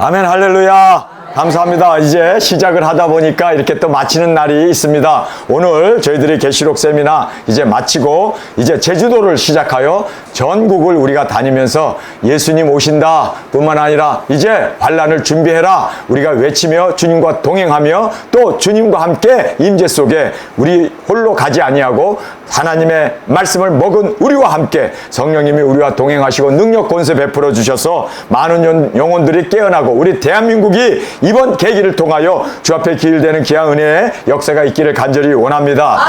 아멘, 할렐루야. 감사합니다. 이제 시작을 하다 보니까 이렇게 또 마치는 날이 있습니다. 오늘 저희들이 계시록 세미나 이제 마치고 이제 제주도를 시작하여 전국을 우리가 다니면서 예수님 오신다 뿐만 아니라 이제 환난을 준비해라 우리가 외치며 주님과 동행하며 또 주님과 함께 임재 속에 우리 홀로 가지 아니하고 하나님의 말씀을 먹은 우리와 함께 성령님이 우리와 동행하시고 능력 권세 베풀어 주셔서 많은 영혼들이 깨어나고 우리 대한민국이 이번 계기를 통하여 주 앞에 기일되는 귀한 은혜의 역사가 있기를 간절히 원합니다.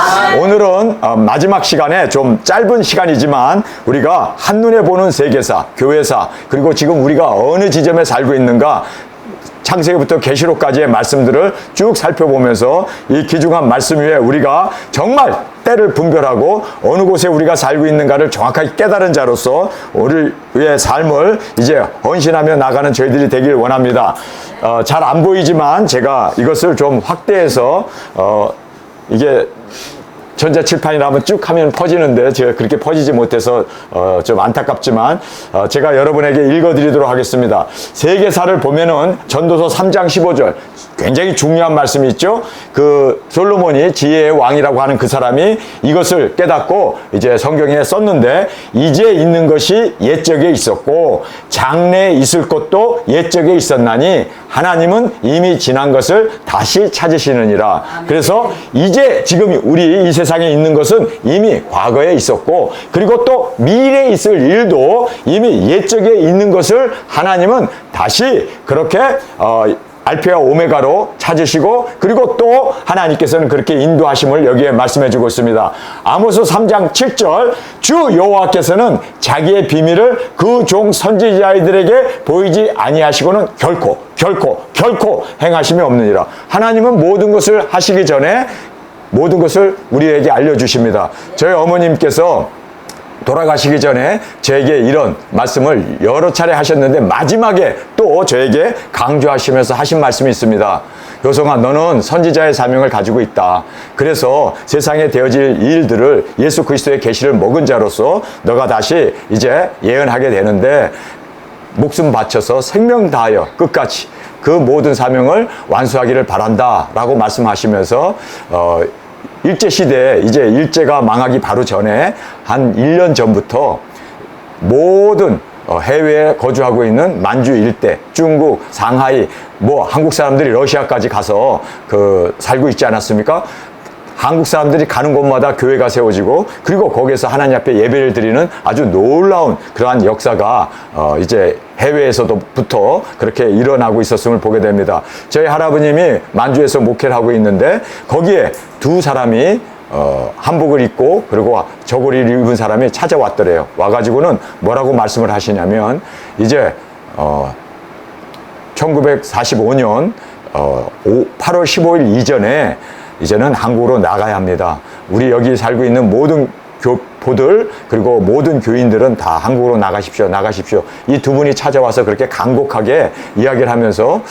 오늘은 마지막 시간에 좀 짧은 시간이지만 우리가 한눈에 보는 세계사, 교회사, 그리고 지금 우리가 어느 지점에 살고 있는가 창세기부터 계시록까지의 말씀들을 쭉 살펴보면서 이 귀중한 말씀 위에 우리가 정말 때를 분별하고 어느 곳에 우리가 살고 있는가를 정확하게 깨달은 자로서 우리의 삶을 이제 헌신하며 나가는 저희들이 되길 원합니다. 잘 안 보이지만 제가 이것을 좀 확대해서 이게 전자칠판이라면 쭉 하면 퍼지는데 제가 그렇게 퍼지지 못해서 좀 안타깝지만 제가 여러분에게 읽어드리도록 하겠습니다. 세계사를 보면은 전도서 3장 15절 굉장히 중요한 말씀이 있죠. 그 솔로몬이 지혜의 왕이라고 하는 그 사람이 이것을 깨닫고 이제 성경에 썼는데 이제 있는 것이 옛적에 있었고 장래에 있을 것도 옛적에 있었나니 하나님은 이미 지난 것을 다시 찾으시느니라. 그래서 이제 지금 우리 이 세상에 있는 것은 이미 과거에 있었고 그리고 또 미래에 있을 일도 이미 옛적에 있는 것을 하나님은 다시 그렇게 알파와 오메가로 찾으시고 그리고 또 하나님께서는 그렇게 인도하심을 여기에 말씀해 주고 있습니다. 아모스 3장 7절 주 여호와께서는 자기의 비밀을 그 종 선지자들에게 보이지 아니하시고는 결코 행하심이 없느니라. 하나님은 모든 것을 하시기 전에 모든 것을 우리에게 알려주십니다. 저희 어머님께서 돌아가시기 전에 저에게 이런 말씀을 여러 차례 하셨는데 마지막에 또 저에게 강조하시면서 하신 말씀이 있습니다. 요성아, 너는 선지자의 사명을 가지고 있다. 그래서 세상에 되어질 일들을 예수 그리스도의 계시를 먹은 자로서 너가 다시 이제 예언하게 되는데 목숨 바쳐서 생명 다하여 끝까지 그 모든 사명을 완수하기를 바란다 라고 말씀하시면서 일제시대에 이제 일제가 망하기 바로 전에 한 1년 전부터 모든 해외에 거주하고 있는 만주 일대, 중국, 상하이, 뭐 한국 사람들이 러시아까지 가서 살고 있지 않았습니까? 한국 사람들이 가는 곳마다 교회가 세워지고 그리고 거기에서 하나님 앞에 예배를 드리는 아주 놀라운 그러한 역사가 이제 해외에서부터 그렇게 일어나고 있었음을 보게 됩니다. 저희 할아버님이 만주에서 목회를 하고 있는데 거기에 두 사람이 한복을 입고 그리고 저고리를 입은 사람이 찾아왔더래요. 와가지고는 뭐라고 말씀을 하시냐면 이제 1945년 8월 15일 이전에 이제는 한국으로 나가야 합니다. 우리 여기 살고 있는 모든 교포들 그리고 모든 교인들은 다 한국으로 나가십시오. 이 두 분이 찾아와서 그렇게 간곡하게 이야기를 하면서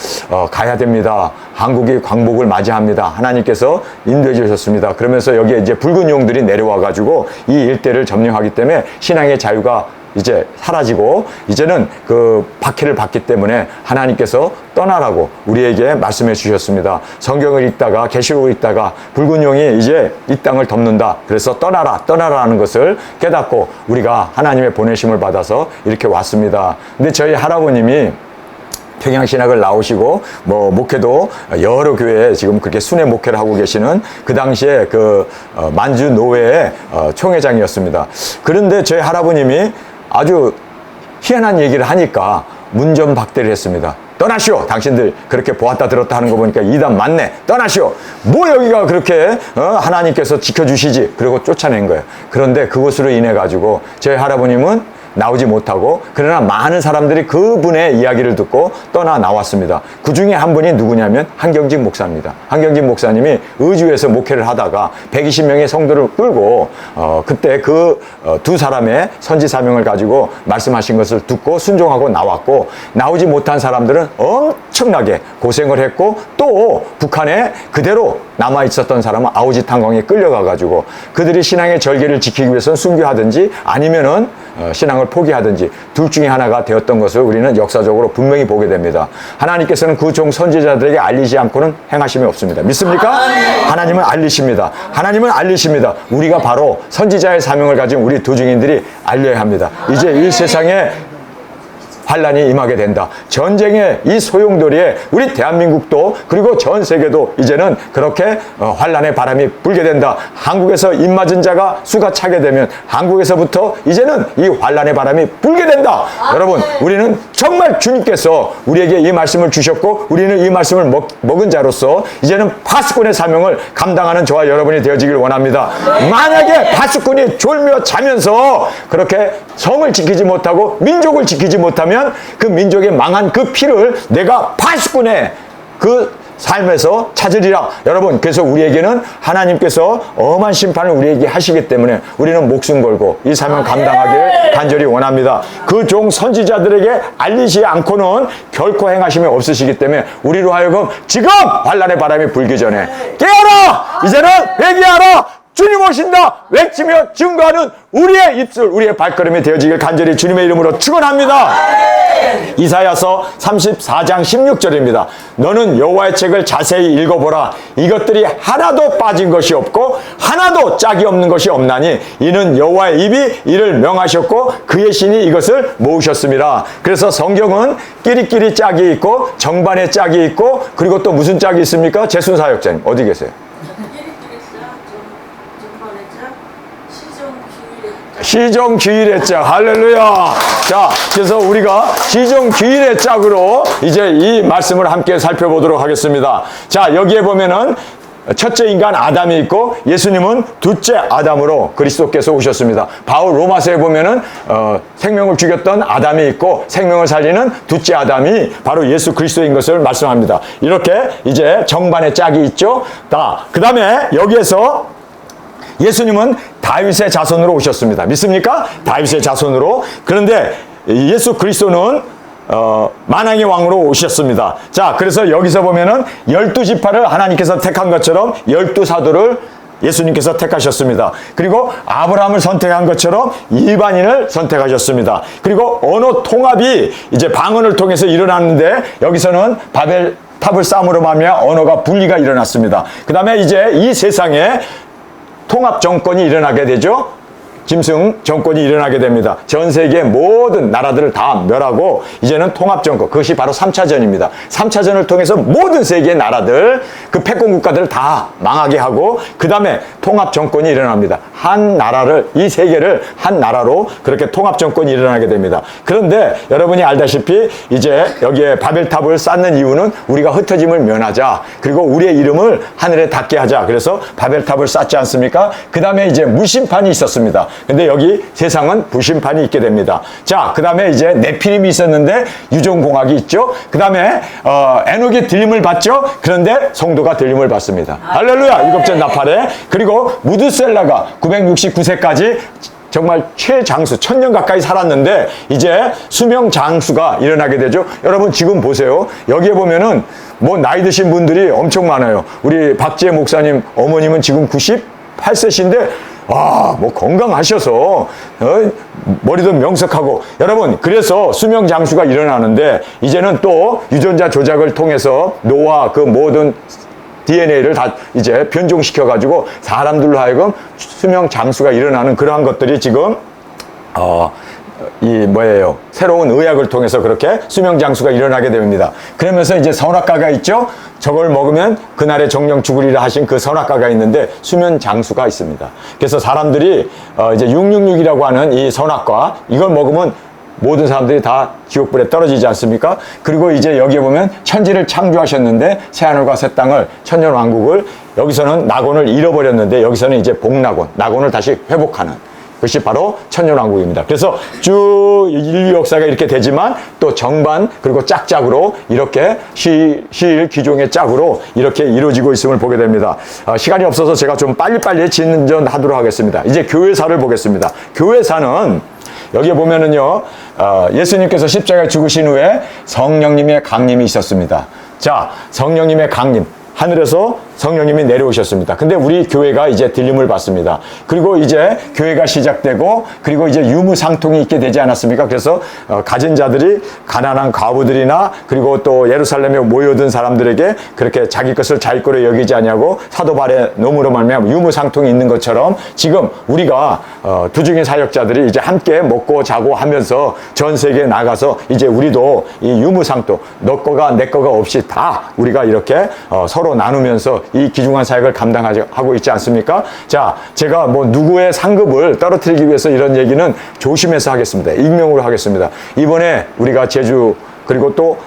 가야 됩니다. 한국이 광복을 맞이합니다. 하나님께서 인도해 주셨습니다. 그러면서 여기에 이제 붉은 용들이 내려와 가지고 이 일대를 점령하기 때문에 신앙의 자유가 이제 사라지고 이제는 그 박해를 받기 때문에 하나님께서 떠나라고 우리에게 말씀해 주셨습니다. 성경을 읽다가 계시록을 읽다가 붉은 용이 이제 이 땅을 덮는다. 그래서 떠나라는 것을 깨닫고 우리가 하나님의 보내심을 받아서 이렇게 왔습니다. 근데 저희 할아버님이 평양신학을 나오시고 뭐 목회도 여러 교회에 지금 그렇게 순회 목회를 하고 계시는 그 당시에 만주 노회의 총회장이었습니다. 그런데 저희 할아버님이 아주 희한한 얘기를 하니까 문전박대를 했습니다. 떠나시오. 당신들 그렇게 보았다 들었다 하는 거 보니까 이단 맞네. 떠나시오. 뭐 여기가 그렇게 하나님께서 지켜주시지. 그리고 쫓아낸 거예요. 그런데 그것으로 인해 가지고 저희 할아버님은 나오지 못하고 그러나 많은 사람들이 그분의 이야기를 듣고 떠나 나왔습니다. 그 중에 한 분이 누구냐면 한경직 목사입니다. 한경직 목사님이 의주에서 목회를 하다가 120명의 성도를 끌고 그때 두 사람의 선지 사명을 가지고 말씀하신 것을 듣고 순종하고 나왔고 나오지 못한 사람들은 엄청나게 고생을 했고 또 북한에 그대로 남아 있었던 사람은 아우지탄광에 끌려가가지고 그들이 신앙의 절개를 지키기 위해서는 순교하든지 아니면은 신앙을 포기하든지 둘 중에 하나가 되었던 것을 우리는 역사적으로 분명히 보게 됩니다. 하나님께서는 그 종 선지자들에게 알리지 않고는 행하심이 없습니다. 믿습니까? 하나님은 알리십니다. 하나님은 알리십니다. 우리가 바로 선지자의 사명을 가진 우리 도중인들이 알려야 합니다. 이제 이 세상에 환란이 임하게 된다. 전쟁의 이 소용돌이에 우리 대한민국도 그리고 전 세계도 이제는 그렇게 환란의 바람이 불게 된다. 한국에서 입맞은 자가 수가 차게 되면 한국에서부터 이제는 이 환란의 바람이 불게 된다. 여러분, 우리는 정말 주님께서 우리에게 이 말씀을 주셨고 우리는 이 말씀을 먹은 자로서 이제는 파수꾼의 사명을 감당하는 저와 여러분이 되어지길 원합니다. 만약에 파수꾼이 졸며 자면서 그렇게 성을 지키지 못하고 민족을 지키지 못하면 그 민족의 망한 그 피를 내가 파수꾼의 그 삶에서 찾으리라. 여러분, 그래서 우리에게는 하나님께서 엄한 심판을 우리에게 하시기 때문에 우리는 목숨 걸고 이 사명 감당하기를 간절히 원합니다. 그 종 선지자들에게 알리지 않고는 결코 행하심이 없으시기 때문에 우리로 하여금 지금 환란의 바람이 불기 전에 깨어라! 이제는 회개하라! 주님 오신다! 외치며 증거하는 우리의 입술, 우리의 발걸음이 되어지길 간절히 주님의 이름으로 축원합니다. 이사야서 34장 16절입니다. 너는 여호와의 책을 자세히 읽어보라. 이것들이 하나도 빠진 것이 없고 하나도 짝이 없는 것이 없나니 이는 여호와의 입이 이를 명하셨고 그의 신이 이것을 모으셨습니다. 그래서 성경은 끼리끼리 짝이 있고 정반에 짝이 있고 그리고 또 무슨 짝이 있습니까? 재순사역자님 어디 계세요? 시정규일의 짝. 할렐루야. 자, 그래서 우리가 시정규일의 짝으로 이제 이 말씀을 함께 살펴보도록 하겠습니다. 자, 여기에 보면은 첫째 인간 아담이 있고 예수님은 둘째 아담으로 그리스도께서 오셨습니다. 바울 로마서에 보면은 생명을 죽였던 아담이 있고 생명을 살리는 둘째 아담이 바로 예수 그리스도인 것을 말씀합니다. 이렇게 이제 정반의 짝이 있죠. 그 다음에 여기에서 예수님은 다윗의 자손으로 오셨습니다. 믿습니까? 다윗의 자손으로. 그런데 예수 그리스도는 만왕의 왕으로 오셨습니다. 자, 그래서 여기서 보면은 12지파를 하나님께서 택한 것처럼 12사도를 예수님께서 택하셨습니다. 그리고 아브라함을 선택한 것처럼 일반인을 선택하셨습니다. 그리고 언어 통합이 이제 방언을 통해서 일어났는데 여기서는 바벨 탑을 쌓음으로 말미암아 언어가 분리가 일어났습니다. 그 다음에 이제 이 세상에 통합 정권이 일어나게 되죠. 짐승 정권이 일어나게 됩니다. 전 세계 모든 나라들을 다 멸하고 이제는 통합 정권, 그것이 바로 3차전입니다. 3차전을 통해서 모든 세계의 나라들, 그 패권 국가들을 다 망하게 하고 그 다음에 통합 정권이 일어납니다. 한 나라를, 이 세계를 한 나라로 그렇게 통합 정권이 일어나게 됩니다. 그런데 여러분이 알다시피 이제 여기에 바벨탑을 쌓는 이유는 우리가 흩어짐을 면하자, 그리고 우리의 이름을 하늘에 닿게 하자. 그래서 바벨탑을 쌓지 않습니까? 그 다음에 이제 무심판이 있었습니다. 근데 여기 세상은 불심판이 있게 됩니다. 자, 그 다음에 이제 네피림이 있었는데 유전공학이 있죠. 그 다음에 에녹이 들림을 받죠. 그런데 성도가 들림을 받습니다. 할렐루야. 일곱째 나팔에. 그리고 무드셀라가 969세까지 정말 최장수 1000년 가까이 살았는데 이제 수명 장수가 일어나게 되죠. 여러분 지금 보세요. 여기에 보면은 뭐 나이 드신 분들이 엄청 많아요. 우리 박지혜 목사님 어머님은 지금 98세신데 뭐 건강하셔서 머리도 명석하고 여러분 그래서 수명 장수가 일어나는데 이제는 또 유전자 조작을 통해서 노화 그 모든 DNA를 다 이제 변종시켜 가지고 사람들로 하여금 수명 장수가 일어나는 그러한 것들이 지금 새로운 의학을 통해서 그렇게 수명 장수가 일어나게 됩니다. 그러면서 이제 선악과가 있죠. 저걸 먹으면 그날의 정령 죽으리라 하신 그 선악과가 있는데 수면 장수가 있습니다. 그래서 사람들이 이제 666이라고 하는 이 선악과 이걸 먹으면 모든 사람들이 다 지옥불에 떨어지지 않습니까? 그리고 이제 여기에 보면 천지를 창조하셨는데 새하늘과 새 땅을 천년왕국을 여기서는 낙원을 잃어버렸는데 여기서는 이제 복낙원, 낙원을 다시 회복하는 그것이 바로 천년왕국입니다. 그래서 쭉 인류 역사가 이렇게 되지만 또 정반 그리고 짝짝으로 이렇게 시일 기종의 짝으로 이렇게 이루어지고 있음을 보게 됩니다. 시간이 없어서 제가 좀 빨리빨리 진전하도록 하겠습니다. 이제 교회사를 보겠습니다. 교회사는 여기에 보면은요, 예수님께서 십자가에 죽으신 후에 성령님의 강림이 있었습니다. 자, 성령님의 강림. 하늘에서 성령님이 내려오셨습니다. 근데 우리 교회가 이제 들림을 받습니다. 그리고 이제 교회가 시작되고 그리고 이제 유무상통이 있게 되지 않았습니까? 그래서 가진 자들이 가난한 과부들이나 그리고 또 예루살렘에 모여든 사람들에게 그렇게 자기 것을 자기 거로 여기지 아니하고 사도 발의 노무로 말미암아 유무상통이 있는 것처럼 지금 우리가 두중인 사역자들이 이제 함께 먹고 자고 하면서 전 세계에 나가서 이제 우리도 이 유무상통 너 거가 내 거가 없이 다 우리가 이렇게 서로 나누면서 이 귀중한 사역을 감당하고 있지 않습니까? 자, 제가 뭐 누구의 상급을 떨어뜨리기 위해서 이런 얘기는 조심해서 하겠습니다. 익명으로 하겠습니다. 이번에 우리가 제주 그리고 또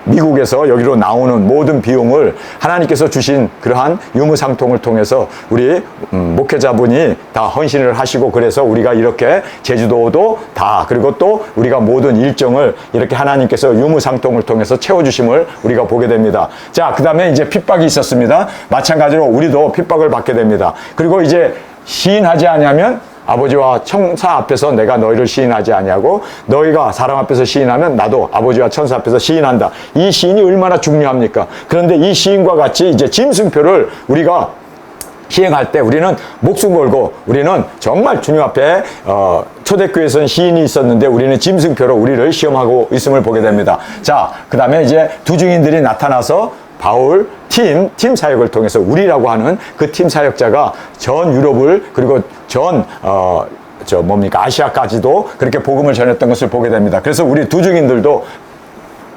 미국에서 여기로 나오는 모든 비용을 하나님께서 주신 그러한 유무상통을 통해서 우리 목회자분이 다 헌신을 하시고 그래서 우리가 이렇게 제주도도 다 그리고 또 우리가 모든 일정을 이렇게 하나님께서 유무상통을 통해서 채워주심을 우리가 보게 됩니다. 자, 그 다음에 이제 핍박이 있었습니다. 마찬가지로 우리도 핍박을 받게 됩니다. 그리고 이제 시인하지 않으면 아버지와 천사 앞에서 내가 너희를 시인하지 아니하고 너희가 사람 앞에서 시인하면 나도 아버지와 천사 앞에서 시인한다. 이 시인이 얼마나 중요합니까? 그런데 이 시인과 같이 이제 짐승표를 우리가 시행할 때 우리는 목숨 걸고 우리는 정말 주님 앞에 초대교회에서는 시인이 있었는데 우리는 짐승표로 우리를 시험하고 있음을 보게 됩니다. 자, 그 다음에 이제 두중인들이 나타나서 바울 팀 사역을 통해서 우리라고 하는 그 팀 사역자가 전 유럽을 그리고 전 아시아까지도 그렇게 복음을 전했던 것을 보게 됩니다. 그래서 우리 두중인들도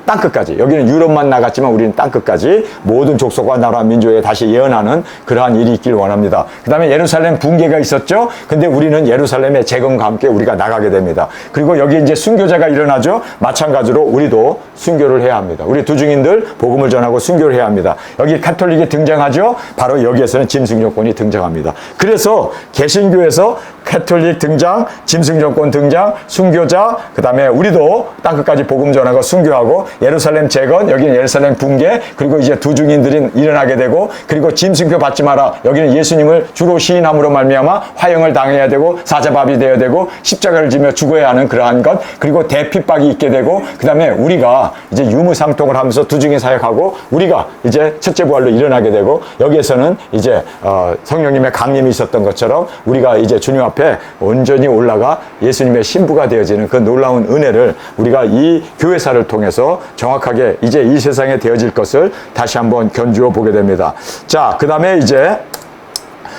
땅끝까지, 여기는 유럽만 나갔지만 우리는 땅끝까지 모든 족속과 나라 민족에 다시 예언하는 그러한 일이 있길 원합니다. 그 다음에 예루살렘 붕괴가 있었죠. 근데 우리는 예루살렘의 재건과 함께 우리가 나가게 됩니다. 그리고 여기 이제 순교자가 일어나죠. 마찬가지로 우리도 순교를 해야 합니다. 우리 두중인들 복음을 전하고 순교를 해야 합니다. 여기 카톨릭이 등장하죠. 바로 여기에서는 짐승정권이 등장합니다. 그래서 개신교에서 카톨릭 등장, 짐승정권 등장, 순교자, 그 다음에 우리도 땅끝까지 복음 전하고 순교하고 예루살렘 재건, 여기는 예루살렘 붕괴, 그리고 이제 두중인들이 일어나게 되고, 그리고 짐승표 받지 마라. 여기는 예수님을 주로 시인함으로 말미암아 화형을 당해야 되고 사자밥이 되어야 되고 십자가를 지며 죽어야 하는 그러한 것, 그리고 대핍박이 있게 되고, 그 다음에 우리가 이제 유무상통을 하면서 두중인 사역하고 우리가 이제 첫째 부활로 일어나게 되고, 여기에서는 이제 성령님의 강림이 있었던 것처럼 우리가 이제 주님 앞에 온전히 올라가 예수님의 신부가 되어지는 그 놀라운 은혜를 우리가 이 교회사를 통해서 정확하게 이제 이 세상에 되어질 것을 다시 한번 견주어 보게 됩니다. 자, 그 다음에 이제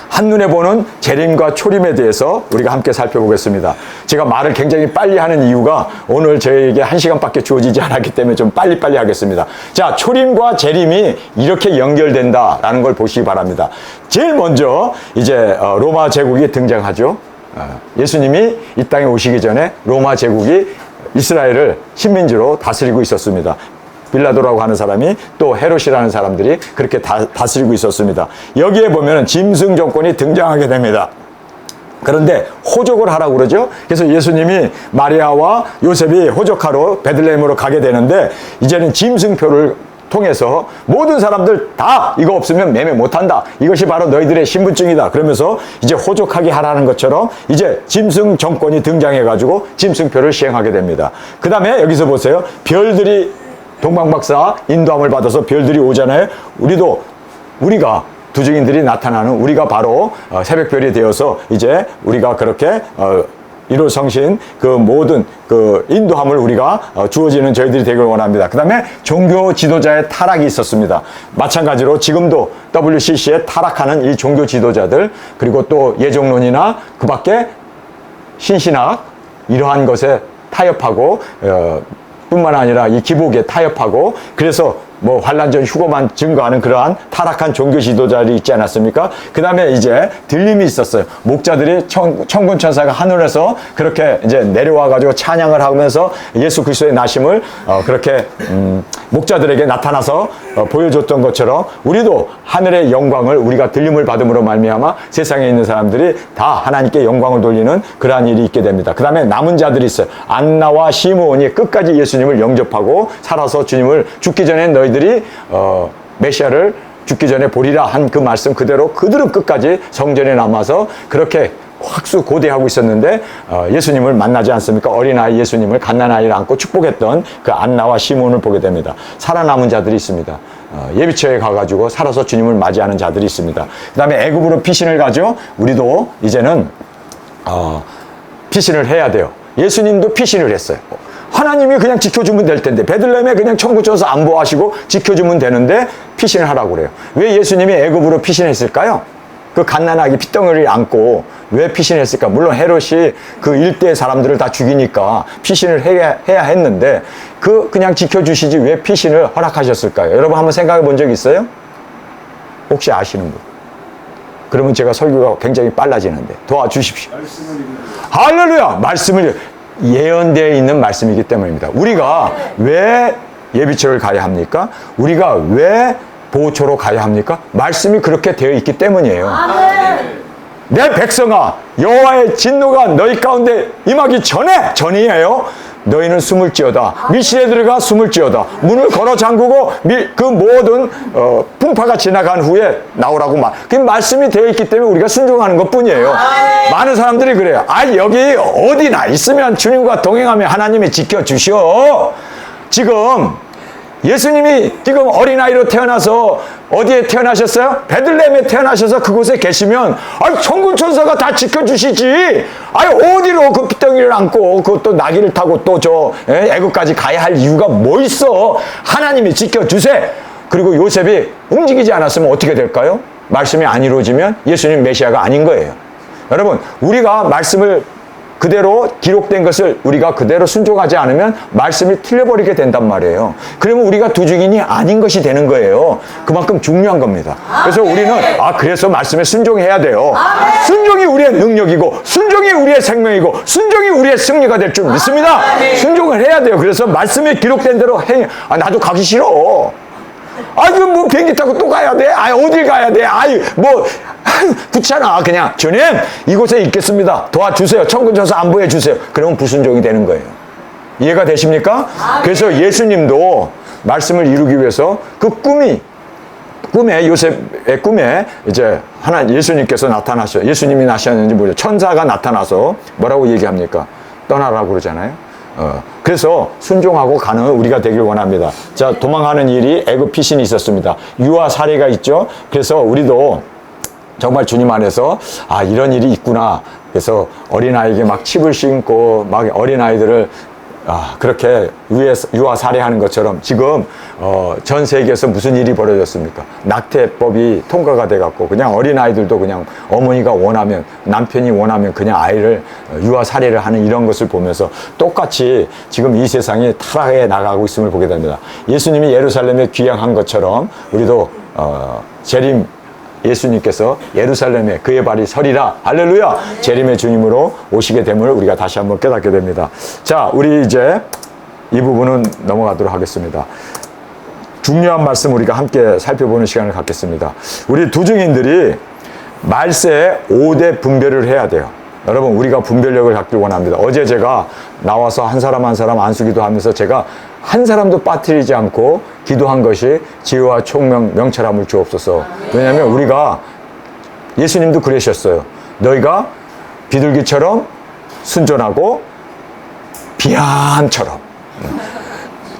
한눈에 보는 재림과 초림에 대해서 우리가 함께 살펴보겠습니다. 제가 말을 굉장히 빨리 하는 이유가 오늘 저에게 1시간밖에 주어지지 않았기 때문에 좀 빨리빨리 하겠습니다. 자, 초림과 재림이 이렇게 연결된다라는 걸 보시기 바랍니다. 제일 먼저 이제 로마 제국이 등장하죠. 예수님이 이 땅에 오시기 전에 로마 제국이 이스라엘을 식민지로 다스리고 있었습니다. 빌라도라고 하는 사람이 또 헤롯이라는 사람들이 그렇게 다스리고 있었습니다. 여기에 보면 짐승 정권이 등장하게 됩니다. 그런데 호적을 하라고 그러죠. 그래서 예수님이 마리아와 요셉이 호적하러 베들레헴으로 가게 되는데 이제는 짐승표를 통해서 모든 사람들 다 이거 없으면 매매 못한다. 이것이 바로 너희들의 신분증이다. 그러면서 이제 호적하게 하라는 것처럼 이제 짐승 정권이 등장해가지고 짐승표를 시행하게 됩니다. 그 다음에 여기서 보세요. 별들이 동방박사 인도함을 받아서 별들이 오잖아요. 우리가 두중인들이 나타나는 우리가 바로 새벽별이 되어서 이제 우리가 그렇게 이루 성신 그 모든 그 인도함을 우리가 주어지는 저희들이 되길 원합니다. 그 다음에 종교 지도자의 타락이 있었습니다. 마찬가지로 지금도 WCC에 타락하는 이 종교 지도자들, 그리고 또 예정론이나 그 밖에 신신학 이러한 것에 타협하고 뿐만 아니라 이 기복에 타협하고, 그래서 뭐 환란전 휴거만 증거하는 그러한 타락한 종교 지도자들이 있지 않았습니까? 그 다음에 이제 들림이 있었어요. 목자들이 천군 천사가 하늘에서 그렇게 이제 내려와 가지고 찬양을 하면서 예수 그리스도의 나심을 그렇게 목자들에게 나타나서 보여줬던 것처럼 우리도 하늘의 영광을 우리가 들림을 받음으로 말미암아 세상에 있는 사람들이 다 하나님께 영광을 돌리는 그러한 일이 있게 됩니다. 그 다음에 남은 자들이 있어요. 안나와 시므온이 끝까지 예수님을 영접하고 살아서 주님을 죽기 전에 너희들이 메시아를 죽기 전에 보리라 한 그 말씀 그대로 그들은 끝까지 성전에 남아서 그렇게 확수고대하고 있었는데 예수님을 만나지 않습니까? 어린아이 예수님을 갓난아이를 안고 축복했던 그 안나와 시몬을 보게 됩니다. 살아남은 자들이 있습니다. 예비처에 가가지고 살아서 주님을 맞이하는 자들이 있습니다. 그 다음에 애굽으로 피신을 가죠. 우리도 이제는 피신을 해야 돼요. 예수님도 피신을 했어요. 하나님이 그냥 지켜주면 될 텐데, 베들레헴에 그냥 천국 줘서 안보하시고 지켜주면 되는데 피신을 하라고 그래요. 왜 예수님이 애굽으로 피신했을까요? 그 갓난아기 핏덩어리를 안고 왜 피신했을까? 물론 헤롯이 그 일대의 사람들을 다 죽이니까 피신을 해야 했는데 그냥 지켜주시지 왜 피신을 허락하셨을까요? 여러분 한번 생각해 본 적 있어요? 혹시 아시는 분? 그러면 제가 설교가 굉장히 빨라지는데 도와주십시오. 할렐루야! 말씀을 예언되어 있는 말씀이기 때문입니다. 우리가 왜 예비처를 가야 합니까? 우리가 왜 보호처로 가야 합니까? 말씀이 그렇게 되어 있기 때문이에요. 내 백성아, 여호와의 진노가 너희 가운데 임하기 전이에요. 너희는 숨을지어다. 밀실에 들어가 숨을지어다. 문을 걸어 잠그고 그 모든 풍파가 지나간 후에 나오라고 그 말씀이 되어 있기 때문에 우리가 순종하는 것뿐이에요. 많은 사람들이 그래요. 여기 어디나 있으면 주님과 동행하면 하나님이 지켜주시오. 지금 예수님이 지금 어린아이로 태어나서 어디에 태어나셨어요? 베들레헴에 태어나셔서 그곳에 계시면 천군 천사가 다 지켜주시지. 어디로 그 핏덩이를 안고 그것도 나귀를 타고 또 애굽까지 가야 할 이유가 뭐 있어? 하나님이 지켜주세. 그리고 요셉이 움직이지 않았으면 어떻게 될까요? 말씀이 안 이루어지면 예수님 메시아가 아닌 거예요. 여러분, 우리가 말씀을 그대로 기록된 것을 우리가 그대로 순종하지 않으면 말씀이 틀려버리게 된단 말이에요. 그러면 우리가 두중인이 아닌 것이 되는 거예요. 그만큼 중요한 겁니다. 그래서 우리는 그래서 말씀에 순종해야 돼요. 순종이 우리의 능력이고 순종이 우리의 생명이고 순종이 우리의 승리가 될 줄 믿습니다. 순종을 해야 돼요. 그래서 말씀에 기록된 대로 나도 가기 싫어. 그럼 뭐 비행기 타고 또 가야 돼? 어딜 가야 돼? 귀찮아. 그냥 주님 이곳에 있겠습니다. 도와주세요. 천군 천사 안보해 주세요. 그러면 불순종이 되는 거예요. 이해가 되십니까? 그래서 예수님도 말씀을 이루기 위해서 그 꿈에 요셉의 꿈에 이제 예수님께서 나타나셔. 예수님이 나셨는지 모르죠. 천사가 나타나서 뭐라고 얘기합니까? 떠나라고 그러잖아요. 그래서 순종하고 가는 우리가 되길 원합니다. 자, 도망하는 일이 애굽 피신이 있었습니다. 유아 사례가 있죠. 그래서 우리도 정말 주님 안에서 이런 일이 있구나. 그래서 어린아이에게 막 칩을 신고 막 어린아이들을 그렇게 유아 살해하는 것처럼 지금 전 세계에서 무슨 일이 벌어졌습니까? 낙태법이 통과가 돼갖고 그냥 어린아이들도 그냥 어머니가 원하면 남편이 원하면 그냥 아이를 유아 살해를 하는 이런 것을 보면서 똑같이 지금 이 세상이 타락해 나가고 있음을 보게 됩니다. 예수님이 예루살렘에 귀향한 것처럼 우리도 재림 예수님께서 예루살렘에 그의 발이 서리라. 할렐루야. 재림의 주님으로 오시게 됨을 우리가 다시 한번 깨닫게 됩니다. 자, 우리 이제 이 부분은 넘어가도록 하겠습니다. 중요한 말씀 우리가 함께 살펴보는 시간을 갖겠습니다. 우리 두중인들이 말세에 5대 분별을 해야 돼요. 여러분, 우리가 분별력을 갖길 원합니다. 어제 제가 나와서 한 사람 한 사람 안수기도 하면서 제가 한 사람도 빠뜨리지 않고 기도한 것이 지혜와 총명, 명철함을 주옵소서. 왜냐하면 우리가 예수님도 그러셨어요. 너희가 비둘기처럼 순전하고 비암처럼.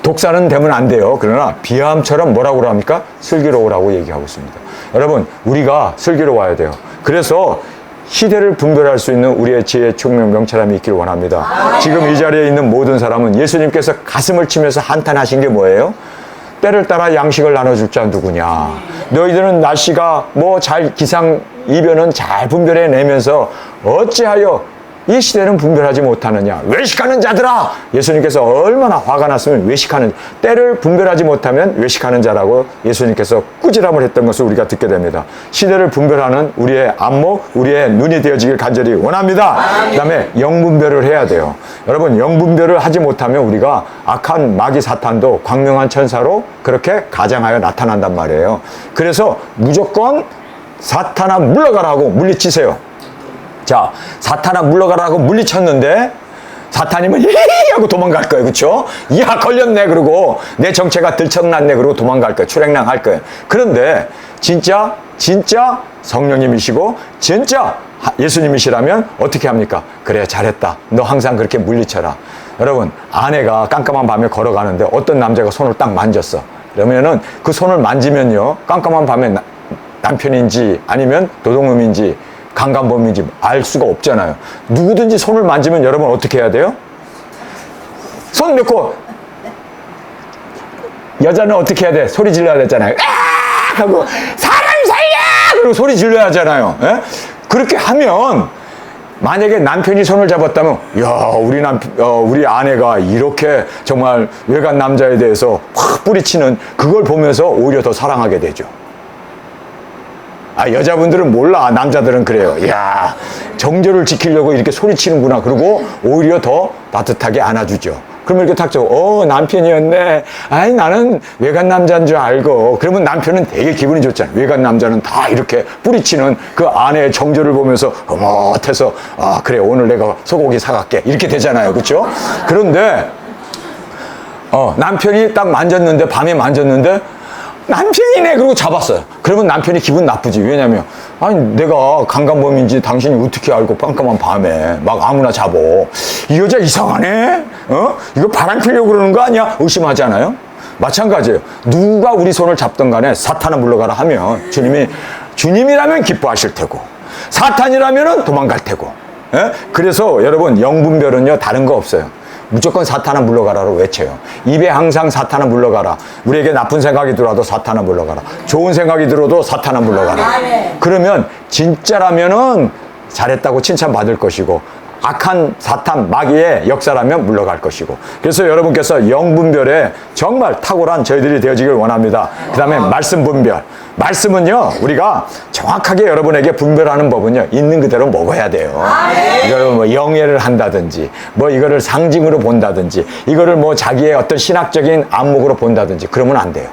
독사는 되면 안 돼요. 그러나 비암처럼 뭐라고 합니까? 슬기로우라고 얘기하고 있습니다. 여러분, 우리가 슬기로워야 돼요. 그래서 시대를 분별할 수 있는 우리의 지혜, 총명, 명철함이 있기를 원합니다. 지금 이 자리에 있는 모든 사람은 예수님께서 가슴을 치면서 한탄하신 게 뭐예요? 때를 따라 양식을 나눠줄 자 누구냐? 너희들은 날씨가 기상 이변은 잘 분별해내면서 어찌하여 이 시대는 분별하지 못하느냐? 외식하는 자들아! 예수님께서 얼마나 화가 났으면 외식하는, 때를 분별하지 못하면 외식하는 자라고 예수님께서 꾸지람을 했던 것을 우리가 듣게 됩니다. 시대를 분별하는 우리의 안목, 우리의 눈이 되어지길 간절히 원합니다. 그 다음에 영분별을 해야 돼요. 여러분, 영분별을 하지 못하면 우리가 악한 마귀 사탄도 광명한 천사로 그렇게 가장하여 나타난단 말이에요. 그래서 무조건 사탄아 물러가라고 물리치세요. 자, 사탄아 물러가라고 물리쳤는데 사탄이면 히히 하고 도망갈 거예요. 그렇죠? 이야 걸렸네 그러고 내 정체가 들쳐났네 그러고 도망갈 거예요. 출행랑 할 거예요. 그런데 진짜 진짜 성령님이시고 진짜 예수님이시라면 어떻게 합니까? 그래, 잘했다. 너 항상 그렇게 물리쳐라. 여러분, 아내가 깜깜한 밤에 걸어가는데 어떤 남자가 손을 딱 만졌어. 그러면은 그 손을 만지면요, 깜깜한 밤에 남편인지 아니면 도둑놈인지 강간범인지 알 수가 없잖아요. 누구든지 손을 만지면 여러분 어떻게 해야 돼요? 손 놓고, 여자는 어떻게 해야 돼? 소리 질러야 되잖아요. 아! 하고 사람 살려! 그리고 소리 질러야 하잖아요. 예? 그렇게 하면 만약에 남편이 손을 잡았다면, 야, 우리 아내가 이렇게 정말 외간 남자에 대해서 확 뿌리치는 그걸 보면서 오히려 더 사랑하게 되죠. 아, 여자분들은 몰라. 남자들은 그래요. 야, 정절을 지키려고 이렇게 소리치는구나. 그리고 오히려 더 따뜻하게 안아주죠. 그러면 이렇게 탁 적어, 남편이었네. 아이, 나는 외간 남자인 줄 알고. 그러면 남편은 되게 기분이 좋잖아요. 외간 남자는 다 이렇게 뿌리치는 그 아내의 정절을 보면서 흐뭇해서, 아, 그래, 오늘 내가 소고기 사갈게. 이렇게 되잖아요. 그렇죠? 그런데 남편이 딱 만졌는데, 밤에 만졌는데 남편이네! 그러고 잡았어요. 그러면 남편이 기분 나쁘지. 왜냐면, 아니, 내가 강간범인지 당신이 어떻게 알고 깜깜한 밤에 막 아무나 잡어. 이 여자 이상하네? 이거 바람 피려고 그러는 거 아니야? 의심하잖아요? 마찬가지예요. 누가 우리 손을 잡든 간에 사탄아 물러가라 하면 주님이라면 기뻐하실 테고, 사탄이라면 도망갈 테고. 예? 그래서 여러분, 영분별은요, 다른 거 없어요. 무조건 사탄아 물러가라로 외쳐요. 입에 항상 사탄아 물러가라. 우리에게 나쁜 생각이 들어도 사탄아 물러가라. 좋은 생각이 들어도 사탄아 물러가라. 그러면 진짜라면은 잘했다고 칭찬받을 것이고, 악한 사탄 마귀의 역사라면 물러갈 것이고. 그래서 여러분께서 영분별에 정말 탁월한 저희들이 되어지길 원합니다. 그 다음에 말씀 분별. 말씀은요, 우리가 정확하게 여러분에게 분별하는 법은요, 있는 그대로 먹어야 돼요. 이걸 뭐 영예를 한다든지, 뭐 이거를 상징으로 본다든지, 이거를 뭐 자기의 어떤 신학적인 안목으로 본다든지, 그러면 안 돼요.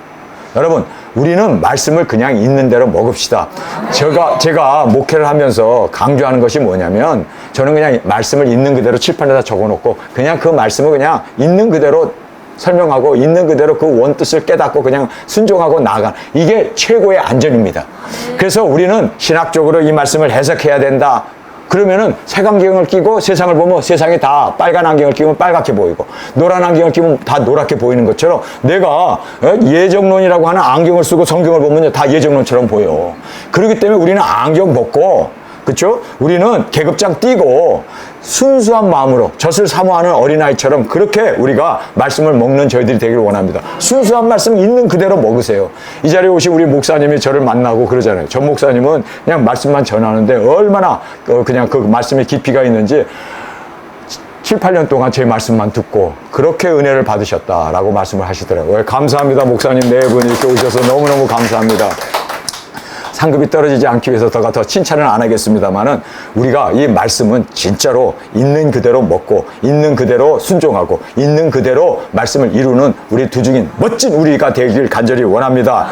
여러분, 우리는 말씀을 그냥 있는 대로 먹읍시다. 제가 목회를 하면서 강조하는 것이 뭐냐면, 저는 그냥 말씀을 있는 그대로 칠판에다 적어놓고 그냥 그 말씀을 그냥 있는 그대로 설명하고 있는 그대로 그 원뜻을 깨닫고 그냥 순종하고 나아가, 이게 최고의 안전입니다. 그래서 우리는 신학적으로 이 말씀을 해석해야 된다. 그러면은 색안경을 끼고 세상을 보면 세상이 다 빨간 안경을 끼면 빨갛게 보이고, 노란 안경을 끼면 다 노랗게 보이는 것처럼, 내가 예정론이라고 하는 안경을 쓰고 성경을 보면 다 예정론처럼 보여. 그렇기 때문에 우리는 안경 벗고, 그렇죠? 우리는 계급장 띄고 순수한 마음으로 젖을 사모하는 어린아이처럼 그렇게 우리가 말씀을 먹는 저희들이 되기를 원합니다. 순수한 말씀 있는 그대로 먹으세요. 이 자리에 오신 우리 목사님이 저를 만나고 그러잖아요. 전 목사님은 그냥 말씀만 전하는데 얼마나 그냥 그 말씀에 깊이가 있는지 7, 8년 동안 제 말씀만 듣고 그렇게 은혜를 받으셨다라고 말씀을 하시더라고요. 감사합니다. 목사님 네 분 이렇게 오셔서 너무너무 감사합니다. 상급이 떨어지지 않기 위해서 더 칭찬은 안 하겠습니다만은, 우리가 이 말씀은 진짜로 있는 그대로 먹고 있는 그대로 순종하고 있는 그대로 말씀을 이루는 우리 두중인 멋진 우리가 되길 간절히 원합니다.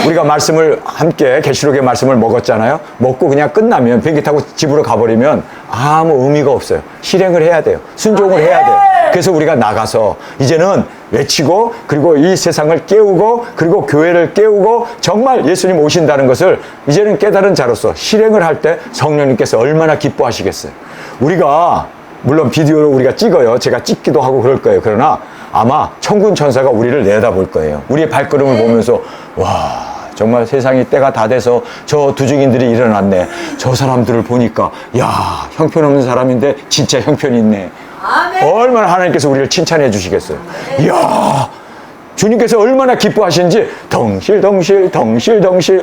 우리가 말씀을 함께 계시록의 말씀을 먹었잖아요. 먹고 그냥 끝나면 비행기 타고 집으로 가버리면 아무 의미가 없어요. 실행을 해야 돼요. 순종을 해야 돼요. 그래서 우리가 나가서 이제는 외치고, 그리고 이 세상을 깨우고, 그리고 교회를 깨우고, 정말 예수님 오신다는 것을 이제는 깨달은 자로서 실행을 할 때 성령님께서 얼마나 기뻐하시겠어요. 우리가 물론 비디오로 우리가 찍어요. 제가 찍기도 하고 그럴 거예요. 그러나 아마 천군 천사가 우리를 내다볼 거예요. 우리의 발걸음을 보면서, 와, 정말 세상이 때가 다 돼서 저 두중인들이 일어났네. 저 사람들을 보니까, 야, 형편없는 사람인데 진짜 형편이 있네. 아멘. 얼마나 하나님께서 우리를 칭찬해 주시겠어요. 이야, 주님께서 얼마나 기뻐하시는지 덩실덩실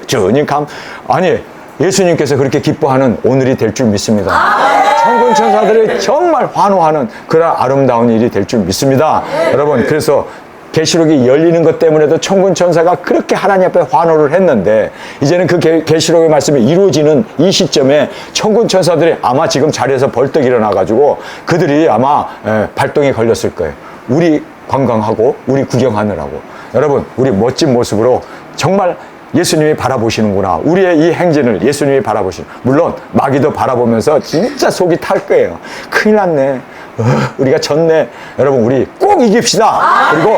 주님 아니, 예수님께서 그렇게 기뻐하는 오늘이 될 줄 믿습니다. 천군 천사들이 정말 환호하는 그런 아름다운 일이 될 줄 믿습니다. 여러분, 그래서 계시록이 열리는 것 때문에도 천군 천사가 그렇게 하나님 앞에 환호를 했는데, 이제는 그 계시록의 말씀이 이루어지는 이 시점에 천군 천사들이 아마 지금 자리에서 벌떡 일어나가지고 그들이 아마 발동이 걸렸을 거예요. 우리 관광하고 우리 구경하느라고. 여러분, 우리 멋진 모습으로 정말 예수님이 바라보시는구나. 우리의 이 행진을 예수님이 바라보시는. 물론 마귀도 바라보면서 진짜 속이 탈 거예요. 큰일 났네. 우리가 졌네. 여러분, 우리 꼭 이깁시다. 그리고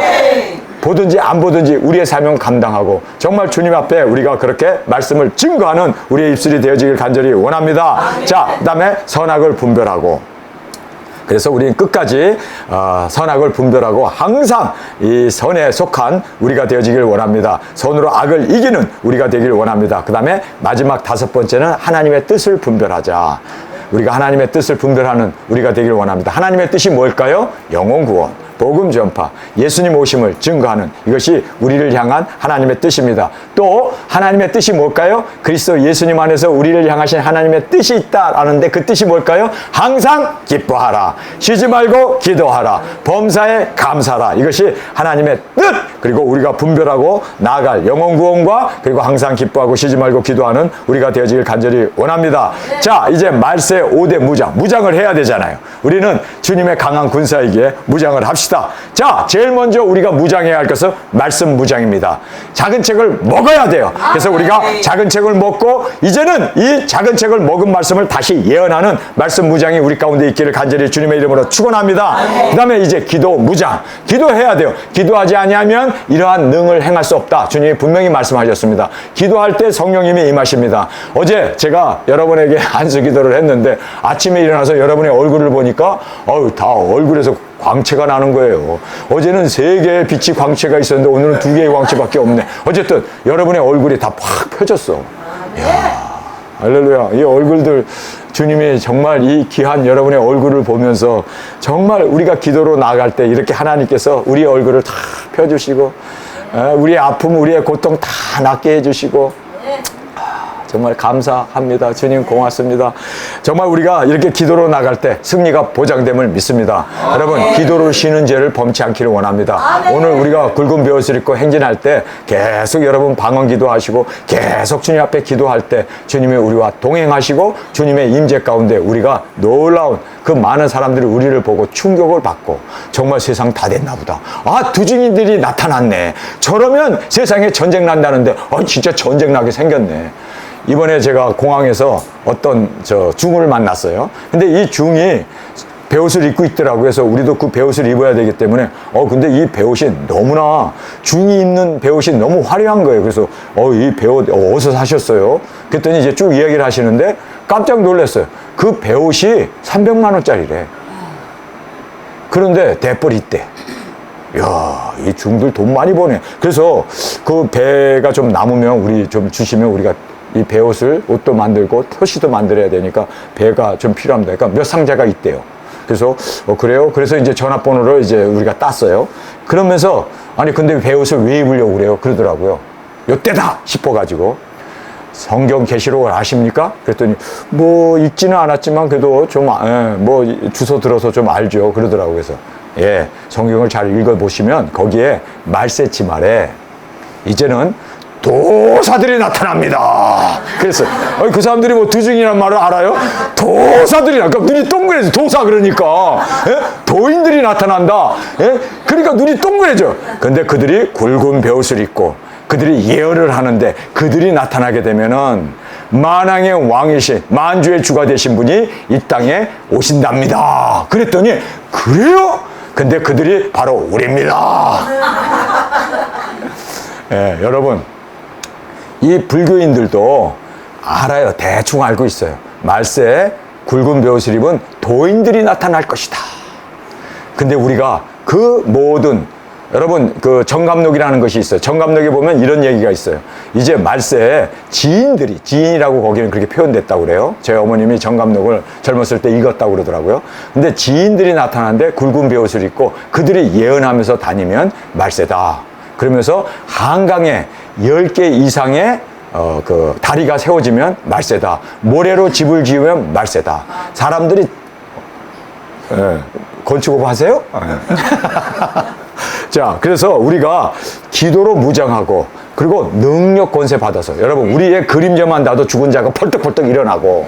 보든지 안 보든지 우리의 사명 감당하고 정말 주님 앞에 우리가 그렇게 말씀을 증거하는 우리의 입술이 되어지길 간절히 원합니다. 자, 그 다음에 선악을 분별하고, 그래서 우리는 끝까지 선악을 분별하고 항상 이 선에 속한 우리가 되어지길 원합니다. 선으로 악을 이기는 우리가 되길 원합니다. 그 다음에 마지막 5번째는 하나님의 뜻을 분별하자. 우리가 하나님의 뜻을 분별하는 우리가 되길 원합니다. 하나님의 뜻이 뭘까요? 영혼 구원, 복음 전파, 예수님 오심을 증거하는 이것이 우리를 향한 하나님의 뜻입니다. 또 하나님의 뜻이 뭘까요? 그리스도 예수님 안에서 우리를 향하신 하나님의 뜻이 있다라는데 그 뜻이 뭘까요? 항상 기뻐하라, 쉬지 말고 기도하라, 범사에 감사하라. 이것이 하나님의 뜻. 그리고 우리가 분별하고 나아갈 영혼 구원과 그리고 항상 기뻐하고 쉬지 말고 기도하는 우리가 되어지길 간절히 원합니다. 자, 이제 말세 5대 무장을 해야 되잖아요. 우리는 주님의 강한 군사이기에 무장을 합시다. 자, 제일 먼저 우리가 무장해야 할 것은 말씀 무장입니다. 작은 책을 먹어야 돼요. 그래서 우리가 작은 책을 먹고 이제는 이 작은 책을 먹은 말씀을 다시 예언하는 말씀 무장이 우리 가운데 있기를 간절히 주님의 이름으로 축원합니다. 그 다음에 이제 기도 무장, 기도해야 돼요. 기도하지 아니하면 이러한 능을 행할 수 없다. 주님이 분명히 말씀하셨습니다. 기도할 때 성령님이 임하십니다. 어제 제가 여러분에게 안수 기도를 했는데 아침에 일어나서 여러분의 얼굴을 보니까 다 얼굴에서 광채가 나는 거예요. 어제는 3개의 빛이 광채가 있었는데 오늘은 2개의 광채밖에 없네. 어쨌든 여러분의 얼굴이 다 팍 펴졌어. 이야, 할렐루야. 이 얼굴들 주님이 정말 이 귀한 여러분의 얼굴을 보면서 정말 우리가 기도로 나아갈 때 이렇게 하나님께서 우리 얼굴을 다 펴주시고 우리의 아픔, 우리의 고통 다 낫게 해주시고 정말 감사합니다. 주님 고맙습니다. 정말 우리가 이렇게 기도로 나갈 때 승리가 보장됨을 믿습니다. 여러분, 기도로 쉬는 죄를 범치 않기를 원합니다. 오늘 우리가 굵은 베옷을 입고 행진할 때 계속 여러분 방언 기도하시고 계속 주님 앞에 기도할 때 주님이 우리와 동행하시고 주님의 임재 가운데 우리가 놀라운 그 많은 사람들이 우리를 보고 충격을 받고 정말 세상 다 됐나 보다. 두증인들이 나타났네. 저러면 세상에 전쟁 난다는데 진짜 전쟁 나게 생겼네. 이번에 제가 공항에서 어떤 중을 만났어요. 근데 이 중이 베옷을 입고 있더라고요. 그래서 우리도 그 베옷을 입어야 되기 때문에 근데 이 베옷이 너무나 중이 입는 베옷이 너무 화려한 거예요. 그래서 이 베옷 어디서 사셨어요? 그랬더니 이제 쭉 이야기를 하시는데 깜짝 놀랐어요. 그 베옷이 300만 원짜리래. 그런데 대벌 있대. 이야, 이 중들 돈 많이 버네. 그래서 그 배가 좀 남으면 우리 좀 주시면 우리가 이 베옷을 옷도 만들고 토시도 만들어야 되니까 배가 좀 필요합니다. 그러니까 몇 상자가 있대요. 그래서 그래요? 그래서 이제 전화번호를 이제 우리가 땄어요. 그러면서 근데 베옷을 왜 입으려고 그래요? 그러더라고요. 요때다 싶어가지고 성경 계시록을 아십니까? 그랬더니 읽지는 않았지만 그래도 좀 주소 들어서 좀 알죠. 그러더라고요. 그래서 성경을 잘 읽어보시면 거기에 말세치 말에 이제는 도사들이 나타납니다. 그래서 그 사람들이 두증이란 말을 알아요? 도사들이 그러니까 눈이 동그래져. 도사 그러니까 도인들이 나타난다. 그러니까 눈이 동그래져. 근데 그들이 굵은 베옷을 입고 그들이 예언을 하는데 그들이 나타나게 되면은 만왕의 왕이신 만주의 주가 되신 분이 이 땅에 오신답니다. 그랬더니 그래요? 근데 그들이 바로 우리입니다. 여러분, 이 불교인들도 알아요. 대충 알고 있어요. 말세에 굵은 베옷을 입은 도인들이 나타날 것이다. 근데 우리가 그 모든 여러분 그 정감록이라는 것이 있어요. 정감록에 보면 이런 얘기가 있어요. 이제 말세에 지인이라고 거기는 그렇게 표현됐다고 그래요. 제 어머님이 정감록을 젊었을 때 읽었다고 그러더라고요. 근데 지인들이 나타나는데 굵은 베옷을 입고 그들이 예언하면서 다니면 말세다. 그러면서 한강에 10개 이상의 그 다리가 세워지면 말세다. 모래로 집을 지으면 말세다. 사람들이 건축업 하세요? 자, 그래서 우리가 기도로 무장하고 그리고 능력 권세 받아서 여러분 우리의 그림자만 나도 죽은 자가 펄떡펄떡 일어나고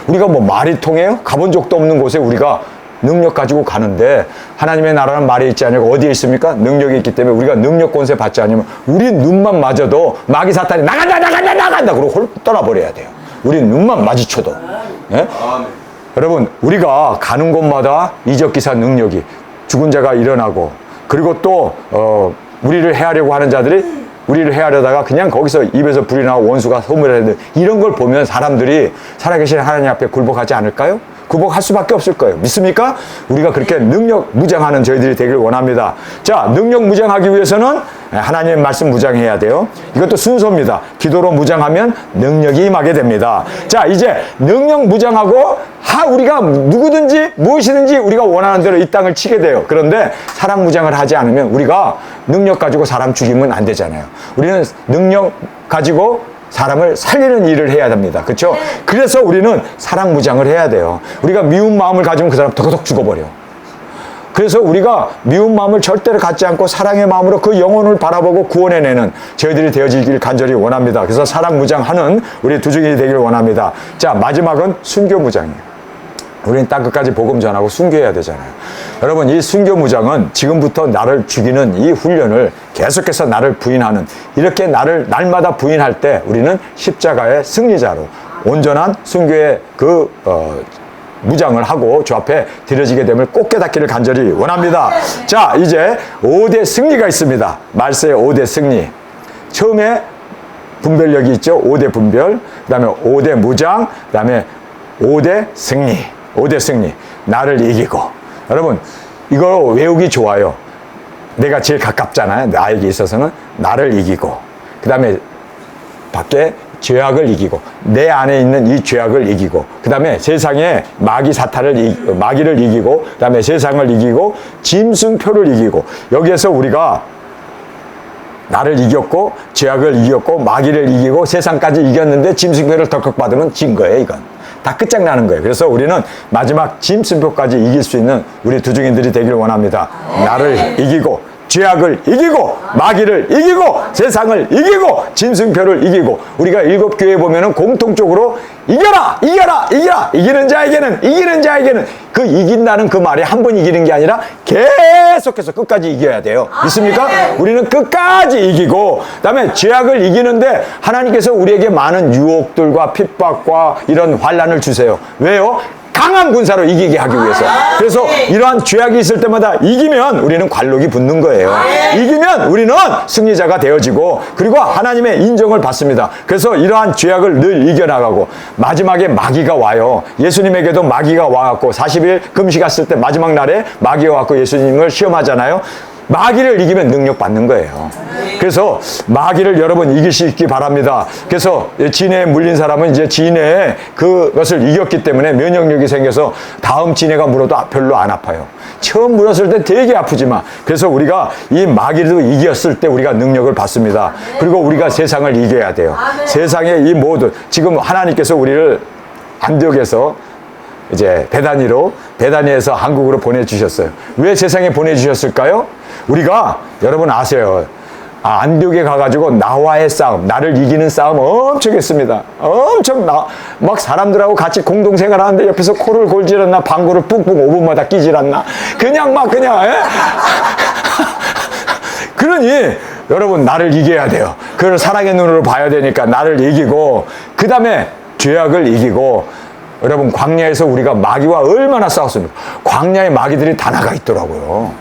우리가 말이 통해요? 가본 적도 없는 곳에 우리가 능력 가지고 가는데 하나님의 나라는 말이 있지 않냐고 어디에 있습니까? 능력이 있기 때문에 우리가 능력 권세 받지 않으면 우리 눈만 맞아도 마귀 사탄이 나간다 그러고 홀 떠나버려야 돼요. 우리 눈만 마주쳐도. 여러분 우리가 가는 곳마다 이적기사 능력이 죽은 자가 일어나고 그리고 또 우리를 해하려고 하는 자들이 우리를 해하려다가 그냥 거기서 입에서 불이 나고 원수가 소멸을 했는데, 이런 걸 보면 사람들이 살아계신 하나님 앞에 굴복하지 않을까요? 굴복할 수밖에 없을 거예요. 믿습니까? 우리가 그렇게 능력 무장하는 저희들이 되길 원합니다. 자, 능력 무장하기 위해서는 하나님의 말씀 무장해야 돼요. 이것도 순서입니다. 기도로 무장하면 능력이 임하게 됩니다. 자, 이제 능력 무장하고 우리가 누구든지 무엇이든지 우리가 원하는 대로 이 땅을 치게 돼요. 그런데 사랑 무장을 하지 않으면 우리가 능력 가지고 사람 죽이면 안 되잖아요. 우리는 능력 가지고 사람을 살리는 일을 해야 됩니다. 그렇죠? 그래서 우리는 사랑 무장을 해야 돼요. 우리가 미운 마음을 가지면 그 사람 덕덕 죽어버려. 그래서 우리가 미운 마음을 절대로 갖지 않고 사랑의 마음으로 그 영혼을 바라보고 구원해내는 저희들이 되어지길 간절히 원합니다. 그래서 사랑 무장하는 우리 두중이 되길 원합니다. 자, 마지막은 순교 무장이에요. 우리는 땅끝까지 복음 전하고 순교해야 되잖아요. 여러분, 이 순교 무장은 지금부터 나를 죽이는 이 훈련을 계속해서 나를 부인하는, 이렇게 나를 날마다 부인할 때 우리는 십자가의 승리자로 온전한 순교의 무장을 하고 주 앞에 드려지게 됨을 꼭 깨닫기를 간절히 원합니다. 자, 이제 5대 승리가 있습니다. 말세의 5대 승리. 처음에 분별력이 있죠. 5대 분별, 그 다음에 5대 무장, 그 다음에 5대 승리. 5대 승리. 나를 이기고. 여러분, 이거 외우기 좋아요. 내가 제일 가깝잖아요. 나에게 있어서는 나를 이기고, 그 다음에 밖에 죄악을 이기고, 내 안에 있는 이 죄악을 이기고, 그 다음에 세상의 마귀를 이기고, 그 다음에 세상을 이기고, 짐승표를 이기고. 여기에서 우리가 나를 이겼고, 죄악을 이겼고, 마귀를 이기고, 세상까지 이겼는데 짐승표를 덜컥 받으면 진 거예요. 이건 다 끝장나는 거예요. 그래서 우리는 마지막 짐승표까지 이길 수 있는 우리 두중인들이 되길 원합니다. 나를 이기고, 죄악을 이기고, 마귀를 이기고, 세상을 이기고, 짐승표를 이기고. 우리가 7교회에 보면은 공통적으로 이겨라! 이겨라! 이겨라! 이기는 자에게는 그 이긴다는 그 말이 한 번 이기는 게 아니라 계속해서 끝까지 이겨야 돼요. 믿습니까? 우리는 끝까지 이기고, 그 다음에 죄악을 이기는데 하나님께서 우리에게 많은 유혹들과 핍박과 이런 환난을 주세요. 왜요? 강한 군사로 이기게 하기 위해서. 그래서 이러한 죄악이 있을 때마다 이기면 우리는 관록이 붙는 거예요. 이기면 우리는 승리자가 되어지고, 그리고 하나님의 인정을 받습니다. 그래서 이러한 죄악을 늘 이겨나가고, 마지막에 마귀가 와요. 예수님에게도 마귀가 와갖고 40일 금식했을 때 마지막 날에 마귀가 와갖고 예수님을 시험하잖아요. 마귀를 이기면 능력 받는 거예요. 그래서 마귀를 여러분 이길 수 있기 바랍니다. 그래서 진해에 물린 사람은 이제 진해에 그것을 이겼기 때문에 면역력이 생겨서 다음 진해가 물어도 별로 안 아파요. 처음 물었을 때 되게 아프지만, 그래서 우리가 이 마귀를 이겼을 때 우리가 능력을 받습니다. 그리고 우리가 세상을 이겨야 돼요. 세상의 이 모든, 지금 하나님께서 우리를 안디옥에서 이제 베다니에서 한국으로 보내주셨어요. 왜 세상에 보내주셨을까요? 우리가, 여러분 아세요. 안디옥에 가가지고 나와의 싸움, 나를 이기는 싸움 엄청 했습니다. 엄청 막 사람들하고 같이 공동생활 하는데 옆에서 코를 골질 않나, 방구를 뿡뿡 5분마다 끼질 않나, 그냥 그러니 여러분, 나를 이겨야 돼요. 그걸 사랑의 눈으로 봐야 되니까 나를 이기고, 그 다음에 죄악을 이기고. 여러분, 광야에서 우리가 마귀와 얼마나 싸웠습니까? 광야에 마귀들이 다 나가 있더라고요.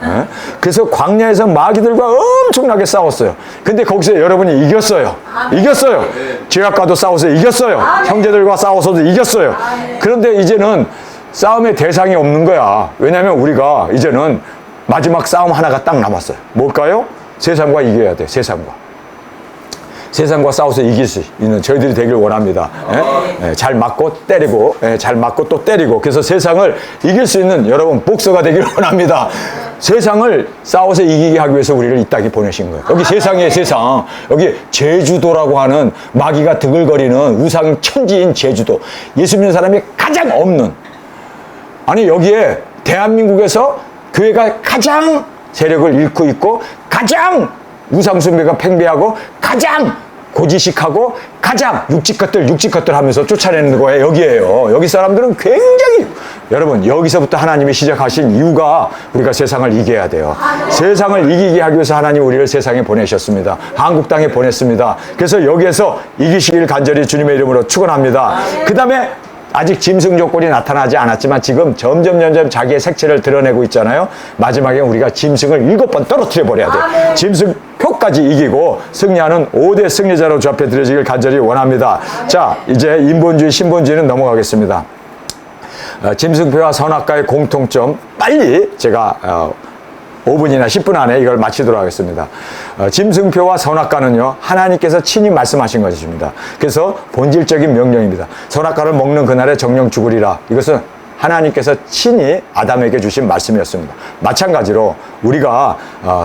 그래서 광야에서 마귀들과 엄청나게 싸웠어요. 근데 거기서 여러분이 이겼어요. 이겼어요. 죄악과도 싸워서 이겼어요. 형제들과 싸워서도 이겼어요. 그런데 이제는 싸움의 대상이 없는 거야. 왜냐하면 우리가 이제는 마지막 싸움 하나가 딱 남았어요. 뭘까요? 세상과 이겨야 돼. 세상과 싸워서 이길 수 있는 저희들이 되길 원합니다. 잘 맞고 때리고, 잘 맞고 또 때리고. 그래서 세상을 이길 수 있는 여러분 복서가 되길 원합니다. 세상을 싸워서 이기게 하기 위해서 우리를 이 땅에 보내신 거예요. 여기 세상이에요, 세상. 여기 제주도라고 하는 마귀가 드글거리는 우상 천지인 제주도. 예수 믿는 사람이 가장 없는. 아니, 여기에 대한민국에서 교회가 가장 세력을 잃고 있고, 가장 우상숭배가 팽배하고, 가장 고지식하고, 가장 육직 것들 하면서 쫓아내는 거예요. 여기에요. 여기 사람들은 굉장히, 여러분, 여기서부터 하나님이 시작하신 이유가 우리가 세상을 이겨야 돼요. 세상을 이기게 하기 위해서 하나님 우리를 세상에 보내셨습니다. 한국 땅에 보냈습니다. 그래서 여기에서 이기시길 간절히 주님의 이름으로 축원합니다. 그 다음에 아직 짐승 조건이 나타나지 않았지만 지금 점점 자기의 색채를 드러내고 있잖아요. 마지막에 우리가 짐승을 7번 떨어뜨려 버려야 돼요. 짐승 표까지 이기고 승리하는 5대 승리자로 주 앞에 드려지길 간절히 원합니다. 자, 이제 인본주의, 신본주의는 넘어가겠습니다. 짐승표와 선악과의 공통점, 빨리 제가 5분이나 10분 안에 이걸 마치도록 하겠습니다. 짐승표와 선악과는요, 하나님께서 친히 말씀하신 것입니다. 그래서 본질적인 명령입니다. 선악과를 먹는 그날에 정령 죽으리라. 이것은 하나님께서 친히 아담에게 주신 말씀이었습니다. 마찬가지로 우리가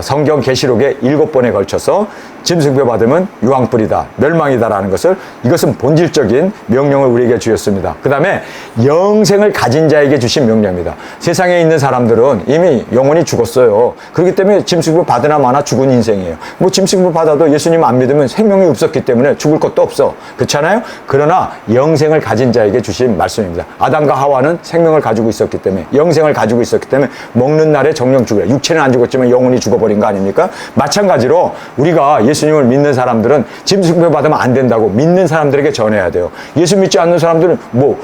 성경 계시록에 7번에 걸쳐서 짐승표 받으면 유황불이다, 멸망이다라는 것을, 이것은 본질적인 명령을 우리에게 주셨습니다. 그 다음에 영생을 가진 자에게 주신 명령입니다. 세상에 있는 사람들은 이미 영혼이 죽었어요. 그렇기 때문에 짐승표 받으나 마나 죽은 인생이에요. 뭐 짐승표 받아도 예수님 안 믿으면 생명이 없었기 때문에 죽을 것도 없어. 그렇잖아요? 그러나 영생을 가진 자에게 주신 말씀입니다. 아담과 하와는 생명을 가지고 있었기 때문에, 영생을 가지고 있었기 때문에 먹는 날에 정령 죽으라. 육체는 안 죽었지만 영혼이 죽어버린 거 아닙니까? 마찬가지로 우리가 예수님을 믿는 사람들은 짐승표 받으면 안 된다고 믿는 사람들에게 전해야 돼요. 예수 믿지 않는 사람들은 뭐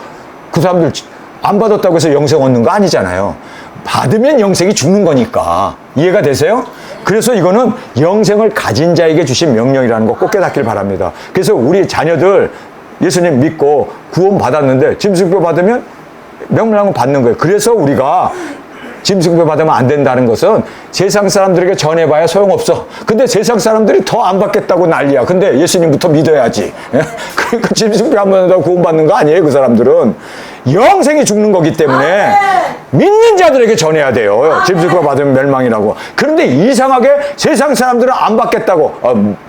그 사람들 안 받았다고 해서 영생 얻는 거 아니잖아요. 받으면 영생이 죽는 거니까. 이해가 되세요? 그래서 이거는 영생을 가진 자에게 주신 명령이라는 거 꼭 깨닫길 바랍니다. 그래서 우리 자녀들 예수님 믿고 구원 받았는데 짐승표 받으면 명령을 받는 거예요. 그래서 우리가 짐승표 받으면 안 된다는 것은 세상 사람들에게 전해봐야 소용없어. 근데 세상 사람들이 더 안 받겠다고 난리야. 근데 예수님부터 믿어야지. 그러니까 짐승표 안 받는다고 구원받는 거 아니에요. 그 사람들은 영생이 죽는 거기 때문에 믿는 자들에게 전해야 돼요. 짐승표 받으면 멸망이라고. 그런데 이상하게 세상 사람들은 안 받겠다고,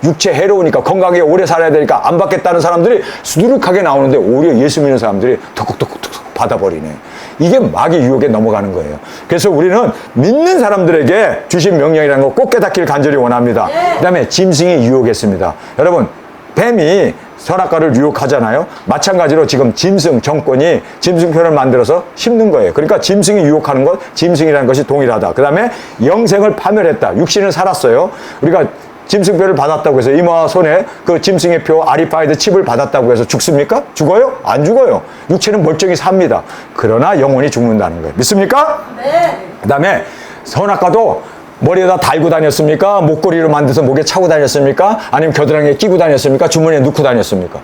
육체 해로우니까 건강하게 오래 살아야 되니까 안 받겠다는 사람들이 수두룩하게 나오는데 오히려 예수 믿는 사람들이 톡톡톡톡 받아버리네. 이게 마귀 유혹에 넘어가는 거예요. 그래서 우리는 믿는 사람들에게 주신 명령이라는 거 꼭 깨닫기를 간절히 원합니다. 그 다음에 짐승이 유혹했습니다. 여러분, 뱀이 선악과를 유혹하잖아요. 마찬가지로 지금 짐승 정권이 짐승표를 만들어서 심는 거예요. 그러니까 짐승이 유혹하는 것, 짐승이라는 것이 동일하다. 그 다음에 영생을 파멸했다. 육신은 살았어요. 우리가 짐승표를 받았다고 해서 이마와 손에 그 짐승의 표 아리파이드 칩을 받았다고 해서 죽습니까? 죽어요? 안 죽어요. 육체는 멀쩡히 삽니다. 그러나 영혼이 죽는다는 거예요. 믿습니까? 네. 그 다음에 선악과도 머리에다 달고 다녔습니까? 목걸이로 만들어서 목에 차고 다녔습니까? 아니면 겨드랑이에 끼고 다녔습니까? 주머니에 넣고 다녔습니까?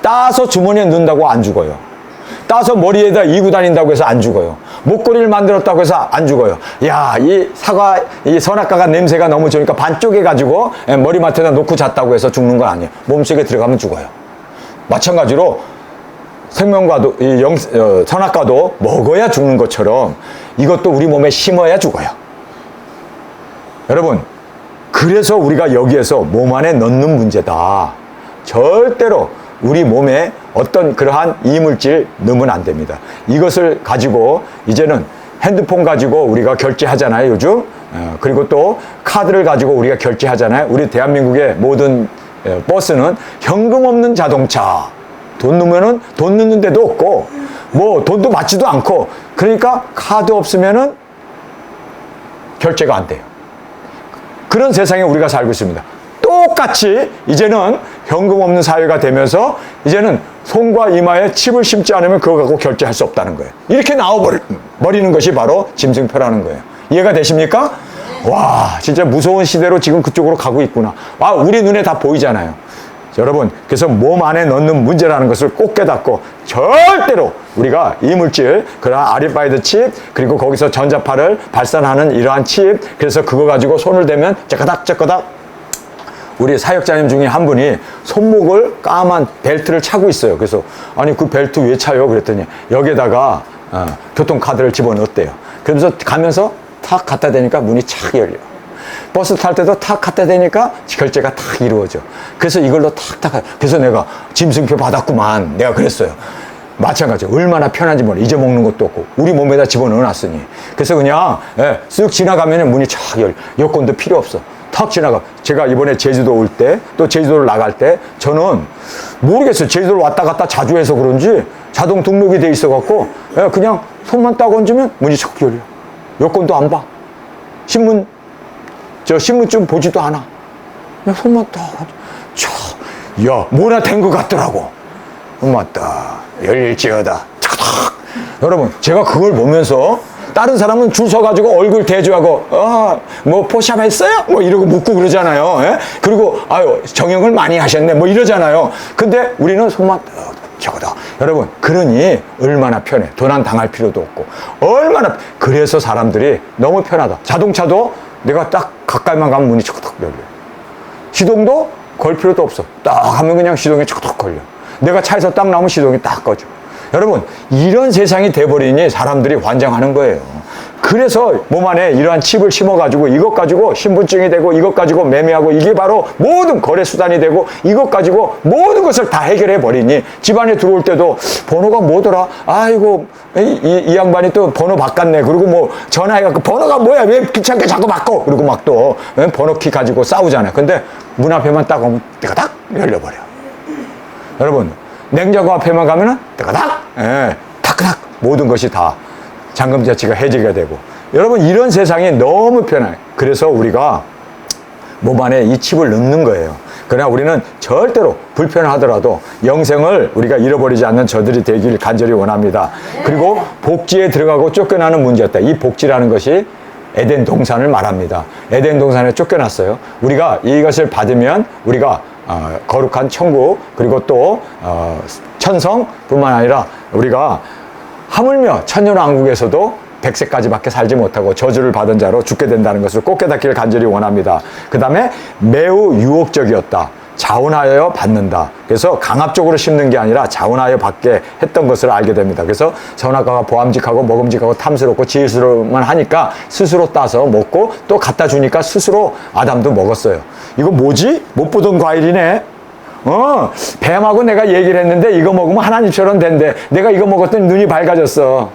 따서 주머니에 넣는다고 안 죽어요. 따서 머리에다 이고 다닌다고 해서 안 죽어요. 목걸이를 만들었다고 해서 안 죽어요. 야, 이 선악과가 냄새가 너무 좋으니까 반 쪼개가지고 머리맡에다 놓고 잤다고 해서 죽는 건 아니에요. 몸속에 들어가면 죽어요. 마찬가지로 생명과도, 선악과도 먹어야 죽는 것처럼 이것도 우리 몸에 심어야 죽어요. 여러분, 그래서 우리가 여기에서 몸 안에 넣는 문제다. 절대로 우리 몸에 어떤 그러한 이물질 넣으면 안 됩니다. 이것을 가지고 이제는 핸드폰 가지고 우리가 결제하잖아요, 요즘. 그리고 또 카드를 가지고 우리가 결제하잖아요. 우리 대한민국의 모든 버스는 현금 없는 자동차. 돈 넣으면은 돈 넣는 데도 없고 뭐 돈도 맞지도 않고, 그러니까 카드 없으면은 결제가 안 돼요. 그런 세상에 우리가 살고 있습니다. 똑같이 이제는 현금 없는 사회가 되면서 이제는 손과 이마에 칩을 심지 않으면 그거 갖고 결제할 수 없다는 거예요. 이렇게 나와버리는 것이 바로 짐승표라는 거예요. 이해가 되십니까? 와, 진짜 무서운 시대로 지금 그쪽으로 가고 있구나. 와, 우리 눈에 다 보이잖아요. 여러분, 그래서 몸 안에 넣는 문제라는 것을 꼭 깨닫고 절대로 우리가 이물질, 그러한 아리파이드 칩, 그리고 거기서 전자파를 발산하는 이러한 칩, 그래서 그거 가지고 손을 대면 째까닥 우리 사역자님 중에 한 분이 손목을 까만 벨트를 차고 있어요. 그래서 아니 그 벨트 왜 차요? 그랬더니 여기에다가 교통카드를 집어넣었대요. 그러면서 가면서 탁 갖다 대니까 문이 착 열려. 버스 탈 때도 탁 갖다 대니까 결제가 탁 이루어져. 그래서 이걸로 탁탁. 그래서 내가 짐승표 받았구만. 내가 그랬어요. 마찬가지. 얼마나 편한지 몰라. 잊어먹는 것도 없고 우리 몸에다 집어넣어놨으니. 그래서 그냥 쓱 지나가면 문이 착 열려. 여권도 필요 없어. 탁 지나가. 제가 이번에 제주도 올 때, 또 제주도를 나갈 때 저는 모르겠어요. 제주도를 왔다 갔다 자주 해서 그런지 자동 등록이 돼 있어갖고 그냥 손만 딱 얹으면 문이 척 열려. 여권도 안 봐. 신문증 보지도 않아. 그냥 손만 딱 얹어. 야, 뭐나 된 것 같더라고. 맞다. 열릴지어다. 탁 여러분, 제가 그걸 보면서 다른 사람은 줄 서가지고 얼굴 대조하고, 뭐 포샵 했어요? 뭐 이러고 묻고 그러잖아요. 예? 그리고, 아유, 정형을 많이 하셨네. 뭐 이러잖아요. 근데 우리는 손만, 저거다. 여러분, 그러니 얼마나 편해. 도난 당할 필요도 없고. 그래서 사람들이 너무 편하다. 자동차도 내가 딱 가까이만 가면 문이 척척 열려. 시동도 걸 필요도 없어. 딱 하면 그냥 시동이 척척 걸려. 내가 차에서 딱 나오면 시동이 딱 꺼져. 여러분, 이런 세상이 돼버리니 사람들이 환장하는 거예요. 그래서 몸 안에 이러한 칩을 심어가지고 이것 가지고 신분증이 되고 이것 가지고 매매하고 이게 바로 모든 거래수단이 되고 이것 가지고 모든 것을 다 해결해 버리니 집안에 들어올 때도 번호가 뭐더라? 아이고, 이 양반이 또 번호 바꿨네. 그리고 뭐 전화해갖고 번호가 뭐야? 왜 귀찮게 자꾸 바꿔? 그리고 막 또 번호키 가지고 싸우잖아요. 근데 문 앞에만 딱 오면 띠가닥 열려버려. 여러분, 냉장고 앞에만 가면은 따가닥, 탁탁 모든 것이 다 잠금 장치가 해제가 되고. 여러분, 이런 세상이 너무 편해요. 그래서 우리가 몸 안에 이 칩을 넣는 거예요. 그러나 우리는 절대로 불편하더라도 영생을 우리가 잃어버리지 않는 저들이 되길 간절히 원합니다. 그리고 복지에 들어가고 쫓겨나는 문제였다. 이 복지라는 것이 에덴 동산을 말합니다. 에덴 동산에 쫓겨났어요. 우리가 이것을 받으면 우리가 거룩한 천국, 그리고 또 천성뿐만 아니라 우리가 하물며 천년왕국에서도 100세까지밖에 살지 못하고 저주를 받은 자로 죽게 된다는 것을 꼭 깨닫기를 간절히 원합니다. 그 다음에 매우 유혹적이었다. 자원하여 받는다. 그래서 강압적으로 심는 게 아니라 자원하여 받게 했던 것을 알게 됩니다. 그래서 선악과가 보암직하고 먹음직하고 탐스럽고 지혜스러움만 하니까 스스로 따서 먹고 또 갖다 주니까 스스로 아담도 먹었어요. 이거 뭐지? 못 보던 과일이네. 뱀하고 내가 얘기를 했는데 이거 먹으면 하나님처럼 된대. 내가 이거 먹었더니 눈이 밝아졌어.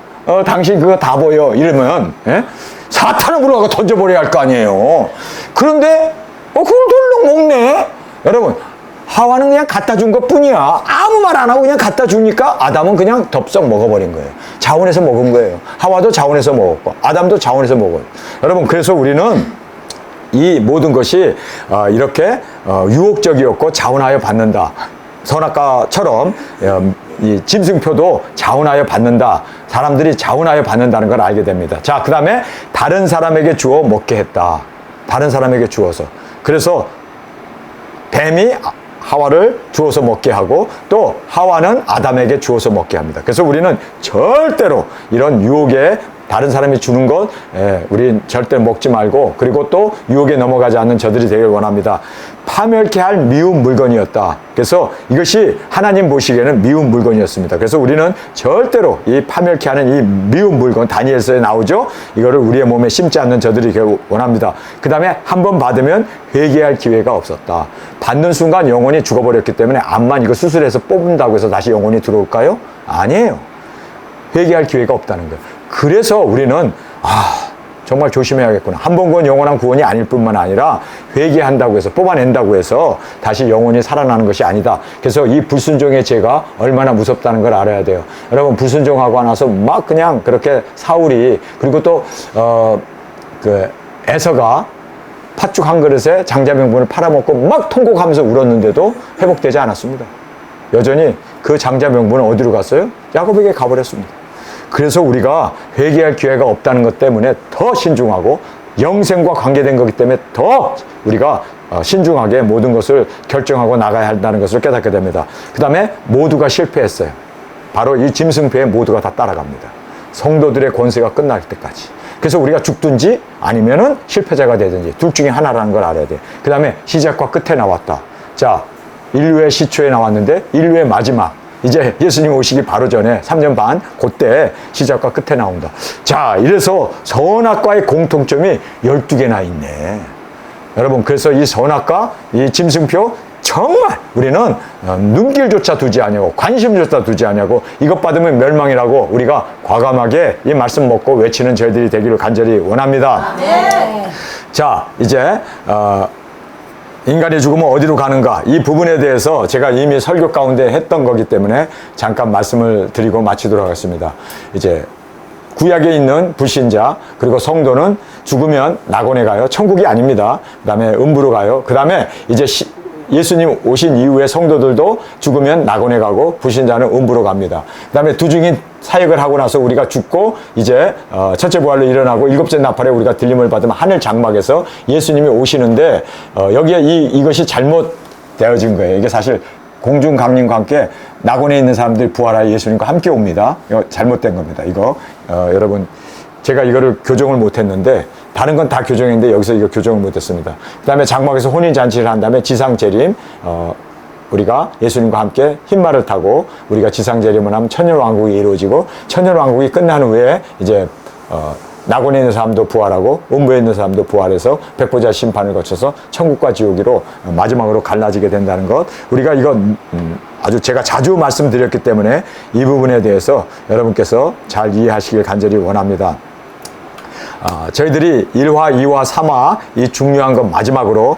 당신 그거 다 보여. 이러면 사탄을 불러가고 던져버려야 할 거 아니에요. 그런데 그걸 돌로 먹네. 여러분, 하와는 그냥 갖다 준 것 뿐이야. 아무 말 안 하고 그냥 갖다 주니까 아담은 그냥 덥석 먹어버린 거예요. 자원해서 먹은 거예요. 하와도 자원해서 먹었고 아담도 자원해서 먹어요. 여러분, 그래서 우리는 이 모든 것이 이렇게 유혹적이었고 자원하여 받는다. 선악과처럼 이 짐승표도 자원하여 받는다. 사람들이 자원하여 받는다는 걸 알게 됩니다. 자, 그 다음에 다른 사람에게 주어 먹게 했다. 다른 사람에게 주어서. 그래서 뱀이 하와를 주어서 먹게 하고 또 하와는 아담에게 주어서 먹게 합니다. 그래서 우리는 절대로 이런 유혹에 다른 사람이 주는 것 우린 절대 먹지 말고, 그리고 또 유혹에 넘어가지 않는 저들이 되길 원합니다. 파멸케 할 미운 물건이었다. 그래서 이것이 하나님 보시기에는 미운 물건이었습니다. 그래서 우리는 절대로 이 파멸케 하는 이 미운 물건, 다니엘서에 나오죠. 이거를 우리의 몸에 심지 않는 저들이 되길 원합니다. 그 다음에 한번 받으면 회개할 기회가 없었다. 받는 순간 영혼이 죽어버렸기 때문에 암만 이거 수술해서 뽑는다고 해서 다시 영혼이 들어올까요? 아니에요. 회개할 기회가 없다는 거예요. 그래서 우리는 정말 조심해야겠구나. 한 번 구원 영원한 구원이 아닐 뿐만 아니라 회개한다고 해서 뽑아낸다고 해서 다시 영혼이 살아나는 것이 아니다. 그래서 이 불순종의 죄가 얼마나 무섭다는 걸 알아야 돼요. 여러분, 불순종하고 나서 막 그냥 그렇게 사울이, 그리고 또 에서가 팥죽 한 그릇에 장자명분을 팔아먹고 막 통곡하면서 울었는데도 회복되지 않았습니다. 여전히 그 장자명분은 어디로 갔어요? 야곱에게 가버렸습니다. 그래서 우리가 회개할 기회가 없다는 것 때문에 더 신중하고 영생과 관계된 거기 때문에 더 우리가 신중하게 모든 것을 결정하고 나가야 한다는 것을 깨닫게 됩니다. 그 다음에 모두가 실패했어요. 바로 이 짐승표에 모두가 다 따라갑니다. 성도들의 권세가 끝날 때까지. 그래서 우리가 죽든지 아니면은 실패자가 되든지 둘 중에 하나라는 걸 알아야 돼요. 그 다음에 시작과 끝에 나왔다. 자, 인류의 시초에 나왔는데 인류의 마지막. 이제 예수님 오시기 바로 전에 3년 반 그때 시작과 끝에 나온다. 자, 이래서 선악과의 공통점이 12개나 있네. 여러분, 그래서 이 선악과, 이 짐승표 정말 우리는 눈길조차 두지 아니하고 관심조차 두지 아니하고 이것 받으면 멸망이라고 우리가 과감하게 이 말씀 먹고 외치는 저희들이 되기를 간절히 원합니다. 네. 자, 이제 인간이 죽으면 어디로 가는가, 이 부분에 대해서 제가 이미 설교 가운데 했던 거기 때문에 잠깐 말씀을 드리고 마치도록 하겠습니다. 이제 구약에 있는 불신자 그리고 성도는 죽으면 낙원에 가요. 천국이 아닙니다. 그 다음에 음부로 가요. 그 다음에 이제 예수님 오신 이후에 성도들도 죽으면 낙원에 가고 불신자는 음부로 갑니다. 그 다음에 두중인 사역을 하고 나서 우리가 죽고 이제 첫째 부활로 일어나고 일곱째 나팔에 우리가 들림을 받으면 하늘 장막에서 예수님이 오시는데 여기에 이것이 잘못되어진 거예요. 이게 사실 공중 강림과 함께 낙원에 있는 사람들이 부활하여 예수님과 함께 옵니다. 이거 잘못된 겁니다. 이거 여러분 제가 이거를 교정을 못했는데 다른 건 다 교정했는데 여기서 이거 교정을 못했습니다. 그 다음에 장막에서 혼인잔치를 한 다음에 지상재림 우리가 예수님과 함께 흰말을 타고 우리가 지상재림을 하면 천년왕국이 이루어지고 천년왕국이 끝난 후에 이제 낙원에 있는 사람도 부활하고 음부에 있는 사람도 부활해서 백보자 심판을 거쳐서 천국과 지옥으로 마지막으로 갈라지게 된다는 것. 우리가 이건 아주 제가 자주 말씀드렸기 때문에 이 부분에 대해서 여러분께서 잘 이해하시길 간절히 원합니다. 저희들이 1화, 2화, 3화 이 중요한 것 마지막으로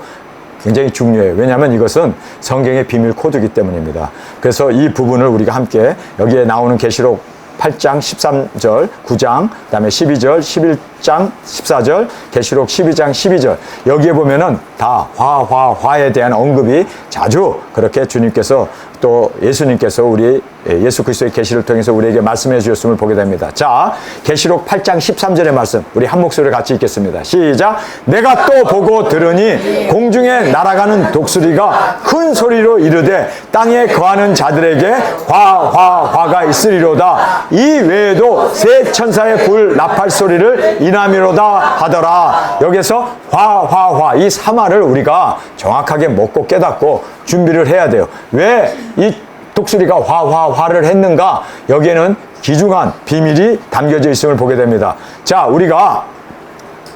굉장히 중요해요. 왜냐하면 이것은 성경의 비밀 코드이기 때문입니다. 그래서 이 부분을 우리가 함께 여기에 나오는 계시록 8장 13절 9장 그 다음에 12절 11장 14절 계시록 12장 12절 여기에 보면은 다 화에 대한 언급이 자주 그렇게 주님께서 또 예수님께서 우리 예수 그리스도의 계시를 통해서 우리에게 말씀해 주셨음을 보게 됩니다. 자, 계시록 8장 13절의 말씀 우리 한 목소리로 같이 읽겠습니다. 시작. 내가 또 보고 들으니 공중에 날아가는 독수리가 큰 소리로 이르되 땅에 거하는 자들에게 화가 있으리로다. 이 외에도 세 천사의 불 나팔 소리를 인함이로다 하더라. 여기서 화 이 3화를 우리가 정확하게 먹고 깨닫고 준비를 해야 돼요. 왜 이 독수리가 화를 했는가? 여기에는 귀중한 비밀이 담겨져 있음을 보게 됩니다. 자, 우리가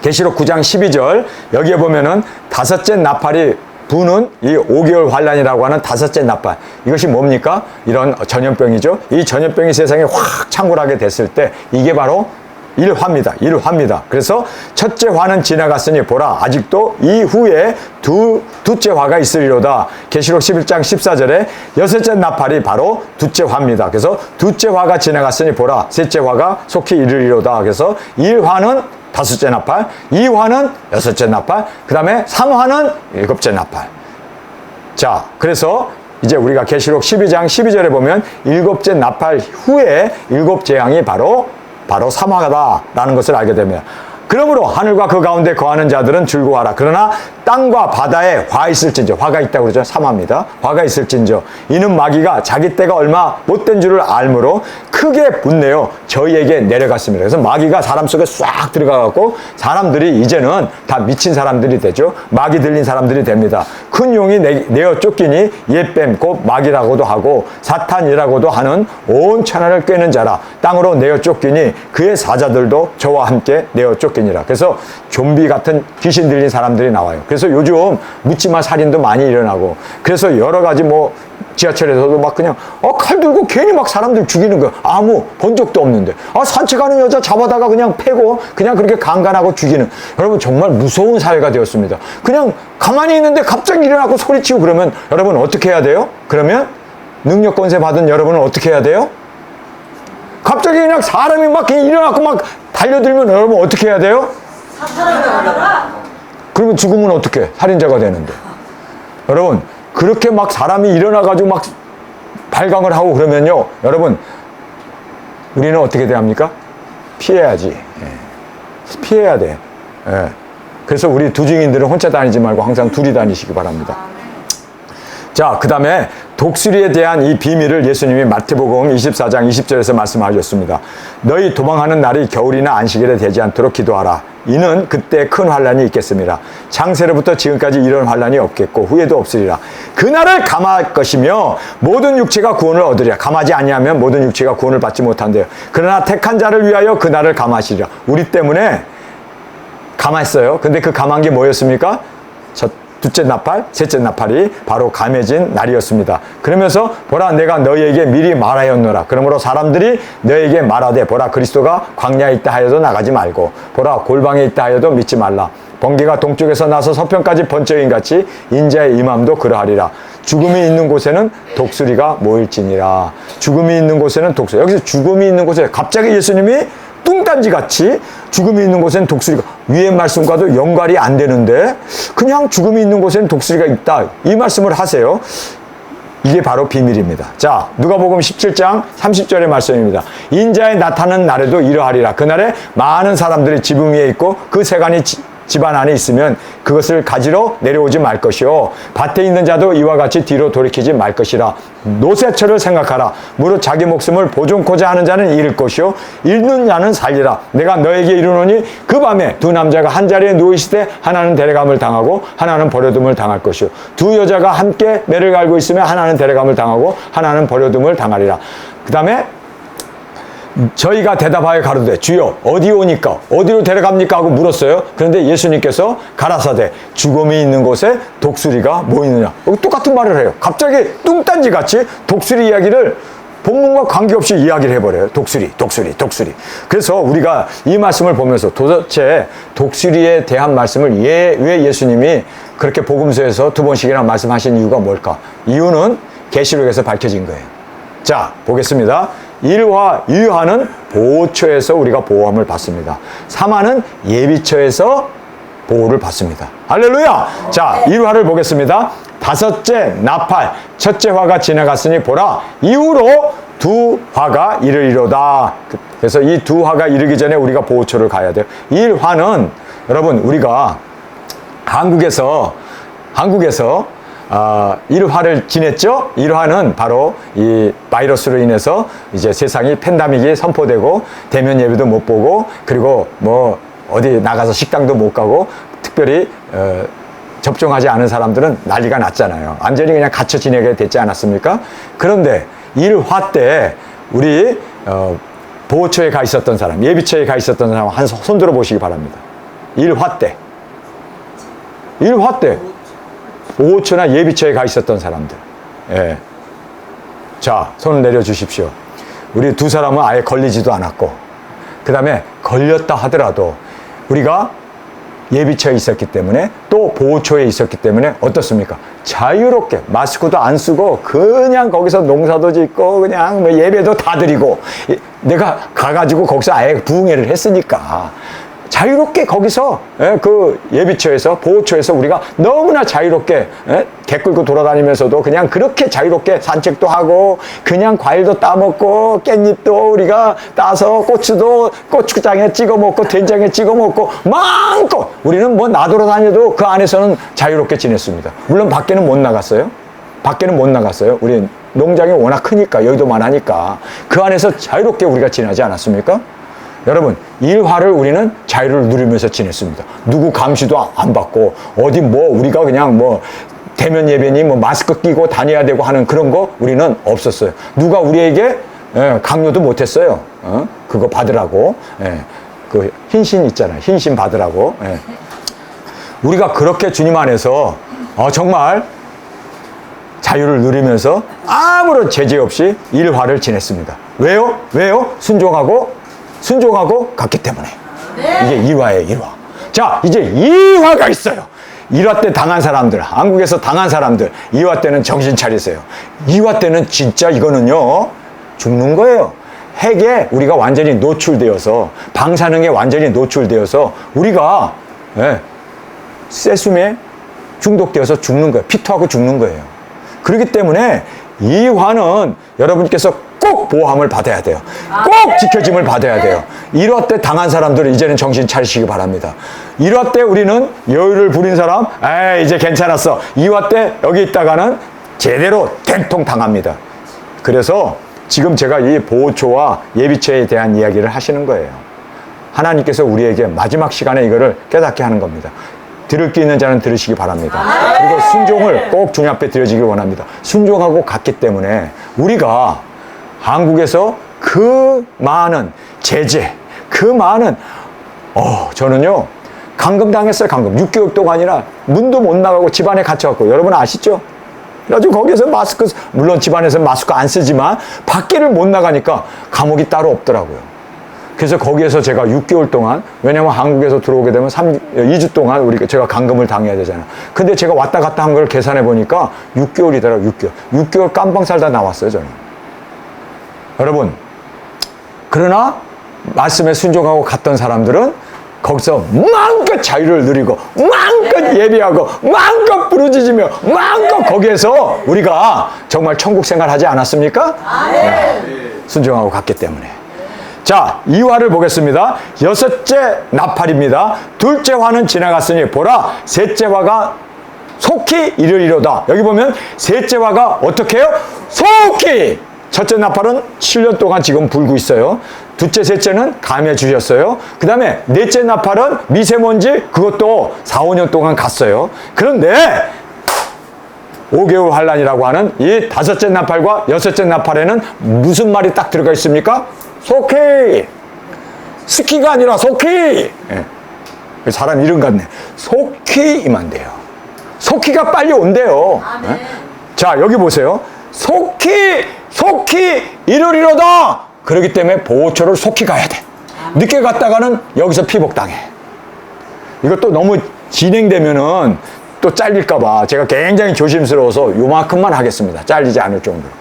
계시록 9장 12절 여기에 보면은 다섯째 나팔이 부는 이 5개월 환란이라고 하는 다섯째 나팔. 이것이 뭡니까? 이런 전염병이죠. 이 전염병이 세상에 확 창궐하게 됐을 때 이게 바로 1화입니다. 그래서 첫째 화는 지나갔으니 보라 아직도 이후에 두째 화가 있으리로다. 계시록 11장 14절에 여섯째 나팔이 바로 두째 화입니다. 그래서 두째 화가 지나갔으니 보라 셋째 화가 속히 이르리로다. 그래서 1화는 다섯째 나팔, 2화는 여섯째 나팔, 그 다음에 3화는 일곱째 나팔. 자, 그래서 이제 우리가 계시록 12장 12절에 보면 일곱째 나팔 후에 일곱 재앙이 바로 3화다라는 것을 알게 됩니다. 그러므로 하늘과 그 가운데 거하는 자들은 즐거워하라. 그러나 땅과 바다에 화 있을진저, 화가 있다고 그러죠. 3화입니다. 화가 있을진저 이는 마귀가 자기 때가 얼마 못된 줄을 알므로 크게 분내어 저희에게 내려갔습니다. 그래서 마귀가 사람 속에 싹 들어가갖고 사람들이 이제는 다 미친 사람들이 되죠. 마귀 들린 사람들이 됩니다. 큰 용이 내어 쫓기니 옛뱀 곧 마귀라고도 하고 사탄이라고도 하는 온 천하를 꿰는 자라. 땅으로 내어 쫓기니 그의 사자들도 저와 함께 내어 쫓기니라. 그래서 좀비 같은 귀신 들린 사람들이 나와요. 그래서 요즘 묻지마 살인도 많이 일어나고 그래서 여러 가지 뭐 지하철에서도 막 그냥 칼 들고 괜히 막 사람들 죽이는 거야. 아무 본 적도 없는데 산책하는 여자 잡아다가 그냥 패고 그냥 그렇게 강간하고 죽이는. 여러분 정말 무서운 사회가 되었습니다. 그냥 가만히 있는데 갑자기 일어나고 소리치고 그러면 여러분 어떻게 해야 돼요? 그러면 능력 권세 받은 여러분은 어떻게 해야 돼요? 갑자기 그냥 사람이 막 그냥 일어나고 막 달려들면 여러분 어떻게 해야 돼요? 그러면 죽으면 어떻게? 살인자가 되는데. 여러분 그렇게 막 사람이 일어나가지고 막 발광을 하고 그러면요 여러분 우리는 어떻게 돼야 합니까? 피해야지. 피해야 돼. 그래서 우리 두증인들은 혼자 다니지 말고 항상 둘이 다니시기 바랍니다. 자, 그 다음에 독수리에 대한 이 비밀을 예수님이 마태복음 24장 20절에서 말씀하셨습니다. 너희 도망하는 날이 겨울이나 안식일에 되지 않도록 기도하라. 이는 그때 큰 환란이 있겠습니다. 창세로부터 지금까지 이런 환란이 없겠고 후에도 없으리라. 그날을 감할 것이며 모든 육체가 구원을 얻으리라. 감하지 아니하면 모든 육체가 구원을 받지 못한대요. 그러나 택한 자를 위하여 그날을 감하시리라. 우리 때문에 감했어요. 근데 그 감한 게 뭐였습니까? 둘째 나팔, 셋째 나팔이 바로 감해진 날이었습니다. 그러면서 보라 내가 너희에게 미리 말하였노라. 그러므로 사람들이 너희에게 말하되 보라 그리스도가 광야에 있다 하여도 나가지 말고 보라 골방에 있다 하여도 믿지 말라. 번개가 동쪽에서 나서 서편까지 번쩍인 같이 인자의 임함도 그러하리라. 죽음이 있는 곳에는 독수리가 모일지니라. 죽음이 있는 곳에는 독수리. 여기서 죽음이 있는 곳에 갑자기 예수님이 뚱딴지 같이 죽음이 있는 곳엔 독수리가, 위의 말씀과도 연관이 안 되는데 그냥 죽음이 있는 곳엔 독수리가 있다, 이 말씀을 하세요. 이게 바로 비밀입니다. 자, 누가복음 17장 30절의 말씀입니다. 인자의 나타나는 날에도 이러하리라. 그날에 많은 사람들이 지붕 위에 있고 그 세간이 집안 안에 있으면 그것을 가지러 내려오지 말 것이요, 밭에 있는 자도 이와 같이 뒤로 돌이키지 말 것이라. 노새처를 생각하라. 무릇 자기 목숨을 보존코자 하는 자는 잃을 것이요 잃는 자는 살리라. 내가 너에게 이르노니 그 밤에 두 남자가 한 자리에 누워있을 때 하나는 데려감을 당하고 하나는 버려둠을 당할 것이요 두 여자가 함께 매를 갈고 있으면 하나는 데려감을 당하고 하나는 버려둠을 당하리라. 그 다음에 저희가 대답하여 가로되 주여 어디 오니까, 어디로 데려갑니까 하고 물었어요. 그런데 예수님께서 가라사대 죽음이 있는 곳에 독수리가 뭐 있느냐, 똑같은 말을 해요. 갑자기 뚱딴지 같이 독수리 이야기를 본문과 관계없이 이야기를 해버려요. 독수리. 그래서 우리가 이 말씀을 보면서 도대체 독수리에 대한 말씀을 왜 예수님이 그렇게 복음서에서 두 번씩이나 말씀하신 이유가 뭘까? 이유는 계시록에서 밝혀진 거예요. 자, 보겠습니다. 1화, 2화는 보호처에서 우리가 보호함을 받습니다. 3화는 예비처에서 보호를 받습니다. 할렐루야! 자, 1화를 보겠습니다. 다섯째 나팔, 첫째 화가 지나갔으니 보라, 이후로 두 화가 이르리로다. 그래서 이 두 화가 이르기 전에 우리가 보호처를 가야 돼요. 1화는 여러분, 우리가 한국에서 1화를 지냈죠? 1화는 바로 이 바이러스로 인해서 이제 세상이 팬데믹이 선포되고 대면 예배도 못 보고, 그리고 뭐 어디 나가서 식당도 못 가고, 특별히 접종하지 않은 사람들은 난리가 났잖아요. 완전히 그냥 갇혀 지내게 됐지 않았습니까? 그런데 1화 때 우리 보호처에 가 있었던 사람, 예비처에 가 있었던 사람 한 손 들어 보시기 바랍니다. 1화 때 보호처나 예비처에 가 있었던 사람들. 예. 자, 손을 내려주십시오. 우리 두 사람은 아예 걸리지도 않았고, 그 다음에 걸렸다 하더라도 우리가 예비처에 있었기 때문에, 또 보호처에 있었기 때문에 어떻습니까? 자유롭게 마스크도 안 쓰고 그냥 거기서 농사도 짓고 그냥 뭐 예배도 다 드리고, 내가 가가지고 거기서 아예 부흥회를 했으니까 자유롭게 거기서 그 예비처에서, 보호처에서 우리가 너무나 자유롭게 개 끌고 돌아다니면서도 그냥 그렇게 자유롭게 산책도 하고, 그냥 과일도 따먹고, 깻잎도 우리가 따서 고추도 고추장에 찍어 먹고, 된장에 찍어 먹고, 마음껏 우리는 뭐 나돌아다녀도 그 안에서는 자유롭게 지냈습니다. 물론 밖에는 못 나갔어요. 우리 농장이 워낙 크니까, 여의도만 하니까 그 안에서 자유롭게 우리가 지내지 않았습니까? 여러분, 1화를 우리는 자유를 누리면서 지냈습니다. 누구 감시도 안 받고, 어디 뭐 우리가 그냥 뭐 대면 예배니 뭐 마스크 끼고 다녀야 되고 하는 그런 거 우리는 없었어요. 누가 우리에게 강요도 못했어요. 그거 받으라고. 그 흰신 있잖아요. 흰신 받으라고. 우리가 그렇게 주님 안에서 정말 자유를 누리면서 아무런 제재 없이 1화를 지냈습니다. 왜요? 순종하고 갔기 때문에. 이게 1화예요, 1화. 자, 이제 2화가 있어요. 1화 때 당한 사람들, 한국에서 당한 사람들, 2화 때는 정신 차리세요. 2화 때는 진짜 이거는요, 죽는 거예요. 핵에 우리가 완전히 노출되어서, 방사능에 완전히 노출되어서 우리가 세슘에 중독되어서 죽는 거예요. 피토하고 죽는 거예요. 그렇기 때문에 2화는 여러분께서 꼭 보호함을 받아야 돼요. 꼭 지켜짐을 받아야 돼요. 1화 때 당한 사람들은 이제는 정신 차리시기 바랍니다. 1화 때 우리는 여유를 부린 사람, 이제 괜찮았어. 2화 때 여기 있다가는 제대로 된통 당합니다. 그래서 지금 제가 이 보호처와 예비처에 대한 이야기를 하시는 거예요. 하나님께서 우리에게 마지막 시간에 이거를 깨닫게 하는 겁니다. 들을 게 있는 자는 들으시기 바랍니다. 그리고 순종을 꼭 주님 앞에 드려지길 원합니다. 순종하고 갔기 때문에 우리가 한국에서 그 많은 제재, 저는요, 감금당했어요, 감금. 6개월 동안이나 문도 못 나가고 집안에 갇혀갖고, 여러분 아시죠? 그래가지고 거기서 마스크, 물론 집안에서 마스크 안 쓰지만 밖에를 못 나가니까 감옥이 따로 없더라고요. 그래서 거기에서 제가 6개월 동안, 왜냐면 한국에서 들어오게 되면 2주 동안 제가 감금을 당해야 되잖아요. 근데 제가 왔다 갔다 한 걸 계산해 보니까 6개월이더라고요, 6개월. 6개월 깜빵 살다 나왔어요, 저는. 여러분, 그러나 말씀에 순종하고 갔던 사람들은 거기서 마음껏 자유를 누리고 마음껏 예배하고 마음껏 부르짖으며 마음껏 거기에서 우리가 정말 천국 생활하지 않았습니까? 네. 순종하고 갔기 때문에. 자, 2화를 보겠습니다. 여섯째 나팔입니다. 둘째 화는 지나갔으니 보라 셋째 화가 속히 이르리로다. 여기 보면 셋째 화가 어떻게 해요? 속히! 첫째 나팔은 7년 동안 지금 불고 있어요. 둘째, 셋째는 감해 주셨어요. 그 다음에 넷째 나팔은 미세먼지 그것도 4, 5년 동안 갔어요. 그런데 5개월 환란이라고 하는 이 다섯째 나팔과 여섯째 나팔에는 무슨 말이 딱 들어가 있습니까? 속히! 스키가 아니라 속히! 예. 사람 이름 같네. 속히 임한 돼요. 속히가 빨리 온대요. 예? 자, 여기 보세요. 속히 이르리로다. 그렇기 때문에 보호처를 속히 가야 돼. 늦게 갔다가는 여기서 피복당해. 이것도 너무 진행되면은 또 잘릴까봐 제가 굉장히 조심스러워서 요만큼만 하겠습니다. 잘리지 않을 정도로.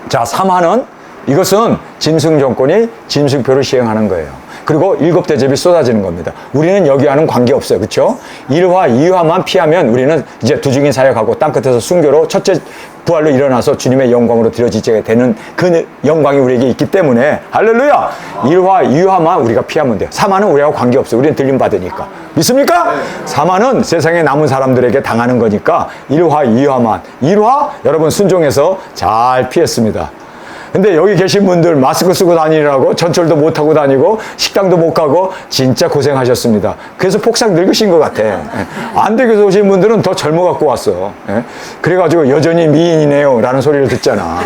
자, 3화는 이것은 짐승 정권이 짐승표를 시행하는 거예요. 그리고 7대접이 쏟아지는 겁니다. 우리는 여기와는 관계없어요. 그렇죠? 1화, 2화만 피하면 우리는 이제 두중인 사역하고 땅끝에서 순교로 첫째 부활로 일어나서 주님의 영광으로 드려지게 되는 그 영광이 우리에게 있기 때문에 할렐루야! 1화, 2화만 우리가 피하면 돼요. 3화는 우리하고 관계없어요. 우리는 들림받으니까. 믿습니까? 3화는 세상에 남은 사람들에게 당하는 거니까 1화, 2화만. 1화 여러분 순종해서 잘 피했습니다. 근데 여기 계신 분들 마스크 쓰고 다니라고 전철도 못 타고 다니고 식당도 못 가고 진짜 고생하셨습니다. 그래서 폭삭 늙으신 것 같아. 안 되게서 오신 분들은 더 젊어 갖고 왔어. 그래가지고 여전히 미인이네요 라는 소리를 듣잖아.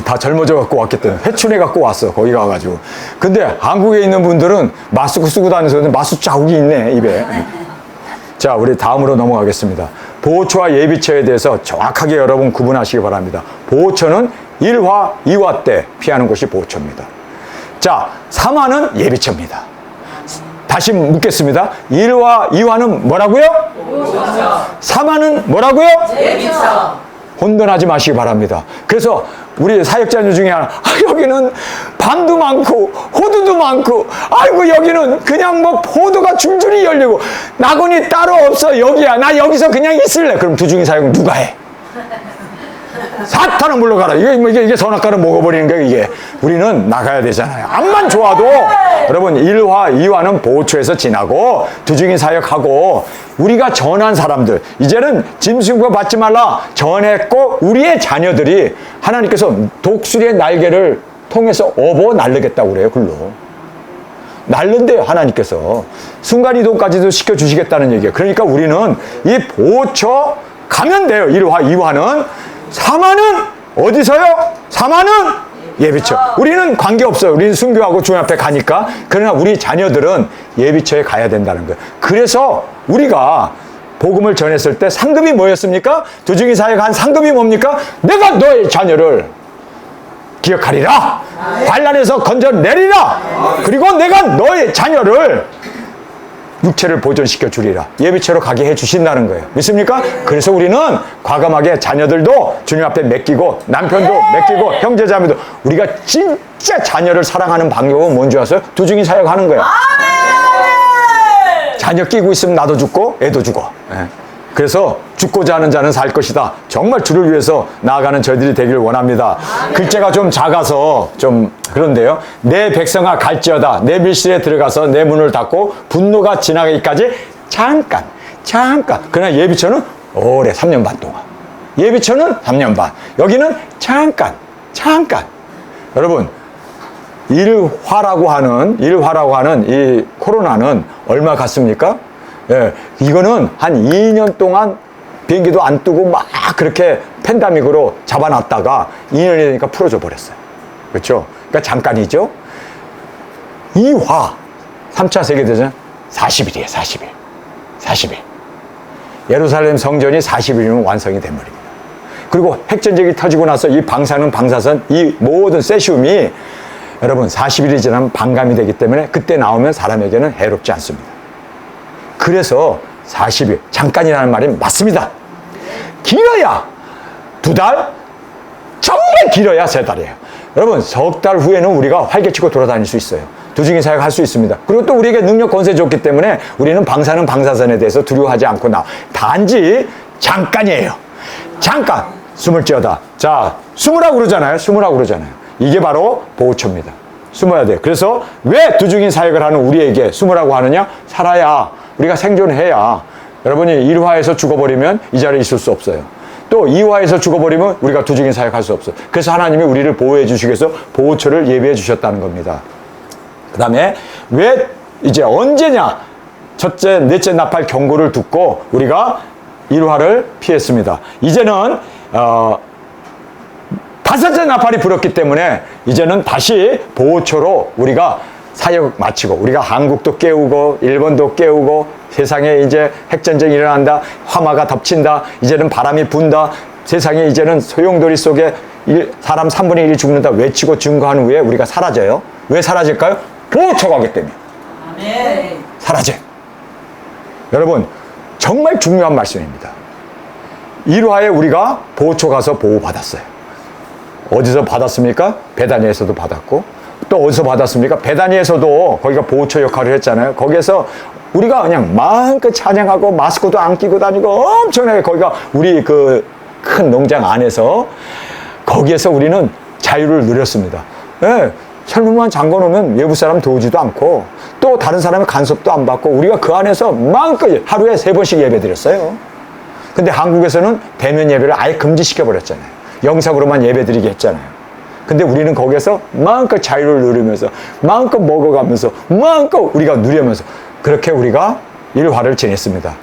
다 젊어져 갖고 왔기 때문에 회춘해 갖고 왔어. 거기 가가지고. 근데 한국에 있는 분들은 마스크 쓰고 다니면서 마스크 자국이 있네 입에. 자, 우리 다음으로 넘어가겠습니다. 보호처와 예비처에 대해서 정확하게 여러분 구분하시기 바랍니다. 보호처는 1화, 2화 때 피하는 것이 보호처입니다. 자, 3화는 예비처입니다. 다시 묻겠습니다. 1화, 2화는 뭐라고요? 보호처. 3화는 뭐라고요? 예비처. 혼돈하지 마시기 바랍니다. 그래서 우리 사역자녀 중에 하나, 여기는 밤도 많고 호두도 많고, 아이고 여기는 그냥 뭐 포도가 줄줄이 열리고 낙원이 따로 없어. 여기야. 나 여기서 그냥 있을래. 그럼 두중인 사역 누가 해? 사탄은 물러가라. 이게 선악과를 먹어버리는 거예요. 이게 우리는 나가야 되잖아요. 암만 좋아도 여러분 1화, 2화는 보호처에서 지나고 두중인 사역하고 우리가 전한 사람들 이제는 짐승과 받지 말라 전했고 우리의 자녀들이 하나님께서 독수리의 날개를 통해서 업어 날르겠다고 그래요. 글로 날른대요. 하나님께서 순간이동까지도 시켜주시겠다는 얘기예요. 그러니까 우리는 이 보호처 가면 돼요. 1화, 2화는 3화는 어디서요? 3화는 예비처. 우리는 관계없어요. 우리는 순교하고 주님 앞에 가니까. 그러나 우리 자녀들은 예비처에 가야 된다는 거예요. 그래서 우리가 복음을 전했을 때 상급이 뭐였습니까? 두중인 사역한 상급이 뭡니까? 내가 너의 자녀를 기억하리라. 환난에서 건져내리라. 그리고 내가 너의 자녀를 육체를 보존시켜 주리라. 예비처로 가게 해 주신다는 거예요. 믿습니까? 그래서 우리는 과감하게 자녀들도 주님 앞에 맡기고 남편도 맡기고 형제자매도 우리가 진짜 자녀를 사랑하는 방법은 뭔지 아세요? 두중인 사역하는 거예요. 자녀 끼고 있으면 나도 죽고 애도 죽어. 그래서 죽고자 하는 자는 살 것이다. 정말 주를 위해서 나아가는 저희들이 되기를 원합니다. 글자가 좀 작아서 좀 그런데요. 내 백성아 갈지어다. 내 밀실에 들어가서 내 문을 닫고 분노가 지나가기까지 잠깐. 그러나 예비처는 오래 3년 반 동안. 예비처는 3년 반. 여기는 잠깐. 여러분 1화라고 하는 이 코로나는 얼마 갔습니까? 예, 이거는 한 2년 동안 비행기도 안 뜨고 막 그렇게 팬데믹으로 잡아놨다가 2년이 되니까 풀어줘 버렸어요. 그렇죠? 그러니까 잠깐이죠. 2화 3차 세계대전 40일이에요. 40일. 예루살렘 성전이 40일이면 완성이 돼버립니다. 그리고 핵전쟁이 터지고 나서 이 방사선 이 모든 세슘이 여러분 40일이 지나면 반감이 되기 때문에 그때 나오면 사람에게는 해롭지 않습니다. 그래서 40일 잠깐이라는 말이 맞습니다. 길어야 2달, 정말 길어야 3달이에요. 여러분 석 달 후에는 우리가 활개치고 돌아다닐 수 있어요. 두중인 사역 할 수 있습니다. 그리고 또 우리에게 능력 권세 줬기 때문에 우리는 방사능 방사선에 대해서 두려워하지 않고 단지 잠깐이에요. 잠깐 숨을지어다. 자, 숨으라고 그러잖아요. 숨으라고 그러잖아요. 이게 바로 보호처입니다. 숨어야 돼요. 그래서 왜 두중인 사역을 하는 우리에게 숨으라고 하느냐? 살아야, 우리가 생존해야. 여러분이 1화에서 죽어버리면 이 자리에 있을 수 없어요. 또 2화에서 죽어버리면 우리가 두중인 사역할 수 없어요. 그래서 하나님이 우리를 보호해 주시기 위해서 보호처를 예비해 주셨다는 겁니다. 그 다음에 왜 이제 언제냐? 첫째, 넷째 나팔 경고를 듣고 우리가 1화를 피했습니다. 이제는 다섯째 나팔이 불었기 때문에 이제는 다시 보호처로 우리가 사역 마치고, 우리가 한국도 깨우고 일본도 깨우고 세상에 이제 핵전쟁이 일어난다, 화마가 덮친다, 이제는 바람이 분다, 세상에 이제는 소용돌이 속에 사람 3분의 1이 죽는다 외치고 증거한 후에 우리가 사라져요. 왜 사라질까요? 보호처가 오기 때문에. 아멘. 사라져. 여러분 정말 중요한 말씀입니다. 1화에 우리가 보호처 가서 보호받았어요. 어디서 받았습니까? 베다니에서도 받았고, 또 어디서 받았습니까? 베다니에서도 거기가 보호처 역할을 했잖아요. 거기에서 우리가 그냥 마음껏 찬양하고 마스크도 안 끼고 다니고 엄청나게, 거기가 우리 그 큰 농장 안에서 거기에서 우리는 자유를 누렸습니다. 예, 철문만 잠궈 놓으면 외부 사람 도우지도 않고 또 다른 사람의 간섭도 안 받고 우리가 그 안에서 마음껏 하루에 3번씩 예배 드렸어요. 근데 한국에서는 대면 예배를 아예 금지시켜 버렸잖아요. 영상으로만 예배 드리게 했잖아요. 근데 우리는 거기에서 마음껏 자유를 누리면서 마음껏 먹어가면서 마음껏 우리가 누리면서 그렇게 우리가 일화를 지냈습니다.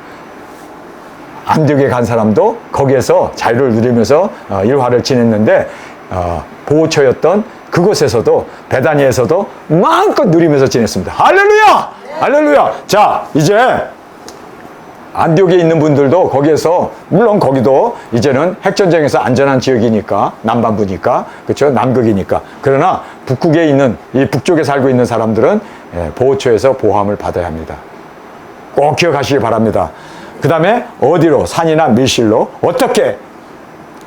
안디옥에 간 사람도 거기에서 자유를 누리면서 일화를 지냈는데 보호처였던 그곳에서도, 베다니에서도 마음껏 누리면서 지냈습니다. 할렐루야! 할렐루야! 자, 이제 안디옥에 있는 분들도 거기에서, 물론 거기도 이제는 핵전쟁에서 안전한 지역이니까, 남반부니까, 그렇죠? 남극이니까. 그러나 북극에 있는, 이 북쪽에 살고 있는 사람들은 보호처에서 보호함을 받아야 합니다. 꼭 기억하시기 바랍니다. 그 다음에 어디로, 산이나 밀실로 어떻게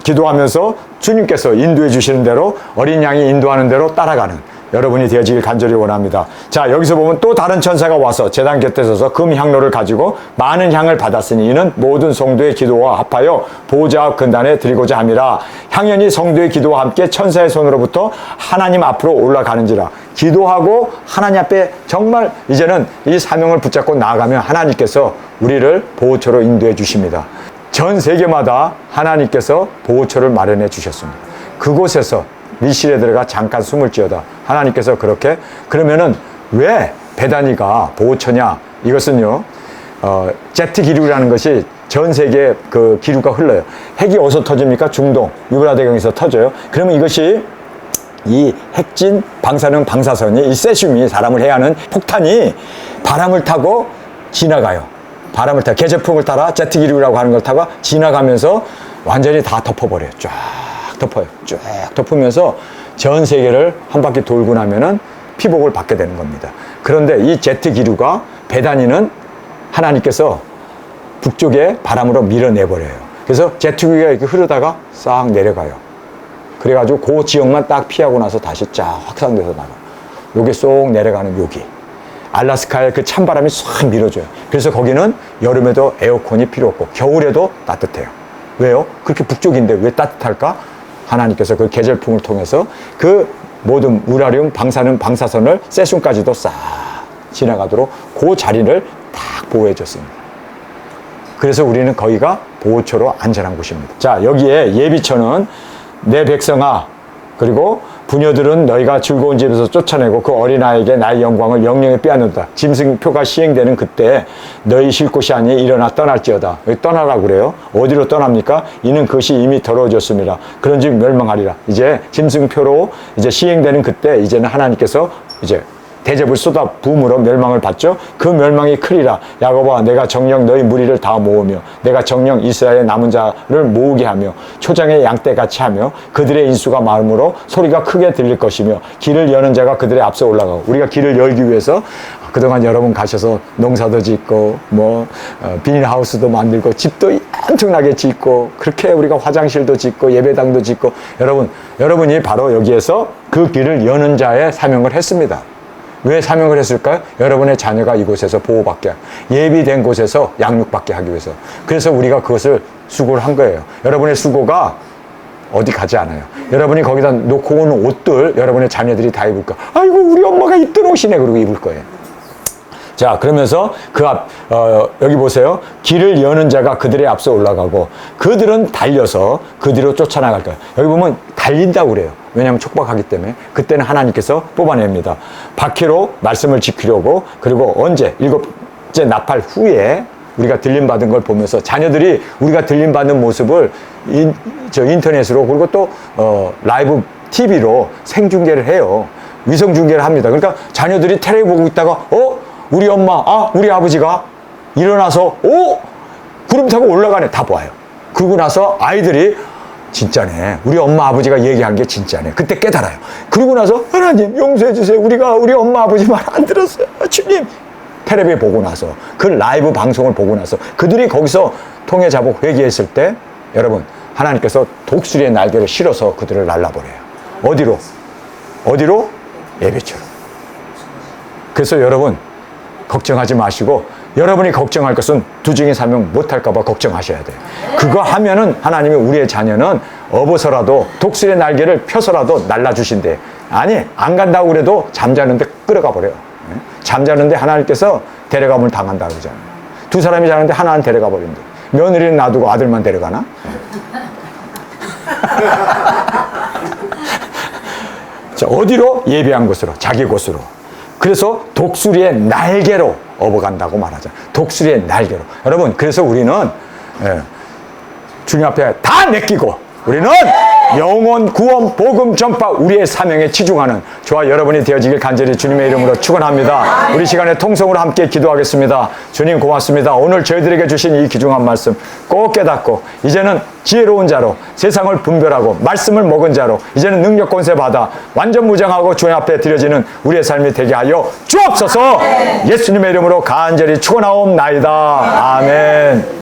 기도하면서 주님께서 인도해 주시는 대로, 어린 양이 인도하는 대로 따라가는 여러분이 되어지길 간절히 원합니다. 자, 여기서 보면 또 다른 천사가 와서 제단 곁에 서서 금 향로를 가지고 많은 향을 받았으니 이는 모든 성도의 기도와 합하여 보호자 앞 근단에 드리고자 함이라. 향연이 성도의 기도와 함께 천사의 손으로부터 하나님 앞으로 올라가는지라. 기도하고 하나님 앞에 정말 이제는 이 사명을 붙잡고 나아가면 하나님께서 우리를 보호처로 인도해 주십니다. 전 세계마다 하나님께서 보호처를 마련해 주셨습니다. 그곳에서 밀실에 들어가 잠깐 숨을지어다. 하나님께서 그렇게. 그러면은 왜 베다니가 보호처냐? 이것은요, 제트 기류라는 것이 전 세계에 그 기류가 흘러요. 핵이 어디서 터집니까? 중동, 유브라데강에서 터져요. 그러면 이것이 이 핵진 방사능 방사선이, 이 세슘이 사람을 해하는 폭탄이 바람을 타고 지나가요. 바람을 타, 계제풍을 따라 제트 기류라고 하는 걸 타고 지나가면서 완전히 다 덮어버려요. 쫙 덮어요. 쭉 덮으면서 전 세계를 한 바퀴 돌고 나면은 피복을 받게 되는 겁니다. 그런데 이 제트 기류가, 베다니는 하나님께서 북쪽에 바람으로 밀어내버려요. 그래서 제트 기류가 이렇게 흐르다가 싹 내려가요. 그래가지고 그 지역만 딱 피하고 나서 다시 쫙 확산돼서 나가. 여기 쏙 내려가는 여기. 알라스카의 그 찬바람이 싹 밀어줘요. 그래서 거기는 여름에도 에어컨이 필요 없고 겨울에도 따뜻해요. 왜요? 그렇게 북쪽인데 왜 따뜻할까? 하나님께서 그 계절풍을 통해서 그 모든 우라늄, 방사능, 방사선을 세슘까지도 싹 지나가도록 그 자리를 딱 보호해 줬습니다. 그래서 우리는 거기가 보호처로 안전한 곳입니다. 자, 여기에 예비처는 내 백성아, 그리고 부녀들은 너희가 즐거운 집에서 쫓아내고 그 어린아이에게 나의 영광을 영영에 빼앗는다. 짐승표가 시행되는 그때 너희 쉴 곳이 아니 일어나 떠날지어다. 여기 떠나라고 그래요. 어디로 떠납니까? 이는 그것이 이미 더러워졌습니다. 그런즉 멸망하리라. 이제 짐승표로 이제 시행되는 그때 이제는 하나님께서 이제 대접을 쏟아 부음으로 멸망을 받죠. 그 멸망이 크리라. 야곱아, 내가 정녕 너희 무리를 다 모으며 내가 정녕 이스라엘의 남은 자를 모으게 하며 초장의 양떼같이 하며 그들의 인수가 많음으로 소리가 크게 들릴 것이며 길을 여는 자가 그들의 앞서 올라가고. 우리가 길을 열기 위해서 그동안 여러분 가셔서 농사도 짓고 비닐하우스도 만들고 집도 엄청나게 짓고 그렇게 우리가 화장실도 짓고 예배당도 짓고 여러분이 바로 여기에서 그 길을 여는 자의 사명을 했습니다. 왜 사명을 했을까요? 여러분의 자녀가 이곳에서 보호받게, 예비된 곳에서 양육받게 하기 위해서. 그래서 우리가 그것을 수고를 한 거예요. 여러분의 수고가 어디 가지 않아요. 여러분이 거기다 놓고 온 옷들 여러분의 자녀들이 다 입을 거예요. 아이고 우리 엄마가 입던 옷이네 그러고 입을 거예요. 자, 그러면서 여기 보세요. 길을 여는 자가 그들의 앞서 올라가고 그들은 달려서 그 뒤로 쫓아나갈 거예요. 여기 보면 달린다고 그래요. 왜냐하면 촉박하기 때문에. 그때는 하나님께서 뽑아냅니다. 바퀴로 말씀을 지키려고. 그리고 언제? 7째 나팔 후에 우리가 들림받은 걸 보면서 자녀들이 우리가 들림받는 모습을 인터넷으로 그리고 또 라이브 TV로 생중계를 해요. 위성중계를 합니다. 그러니까 자녀들이 텔레비 보고 있다가 우리 엄마, 우리 아버지가 일어나서 구름 타고 올라가네. 다 봐요. 그러고 나서 아이들이 진짜네. 우리 엄마 아버지가 얘기한 게 진짜네. 그때 깨달아요. 그러고 나서 하나님 용서해 주세요. 우리가 우리 엄마 아버지 말 안 들었어요. 주님. 텔레비 보고 나서 그 라이브 방송을 보고 나서 그들이 거기서 통해 자복 회개했을 때 여러분 하나님께서 독수리의 날개를 실어서 그들을 날라버려요. 어디로? 예배처럼. 그래서 여러분 걱정하지 마시고 여러분이 걱정할 것은 두 중에 사명 못할까 봐 걱정하셔야 돼요. 그거 하면은 하나님이 우리의 자녀는 업어서라도 독수리의 날개를 펴서라도 날라주신대. 아니 안 간다고 그래도 잠자는데 끌어가 버려요. 잠자는데 하나님께서 데려감을 당한다 그러잖아요. 두 사람이 자는데 하나는 데려가 버린대. 며느리는 놔두고 아들만 데려가나? 자, 어디로? 예비한 곳으로, 자기 곳으로. 그래서 독수리의 날개로 업어간다고 말하잖아요. 독수리의 날개로. 여러분, 그래서 우리는 주님 앞에 다 맡기고 우리는 영혼, 구원, 복음 전파 우리의 사명에 치중하는 저와 여러분이 되어지길 간절히 주님의 이름으로 축원합니다. 우리 시간에 통성으로 함께 기도하겠습니다. 주님 고맙습니다. 오늘 저희들에게 주신 이 귀중한 말씀 꼭 깨닫고 이제는 지혜로운 자로 세상을 분별하고 말씀을 먹은 자로 이제는 능력 권세 받아 완전 무장하고 주님 앞에 드려지는 우리의 삶이 되게 하여 주옵소서. 예수님의 이름으로 간절히 축원하옵나이다. 아멘.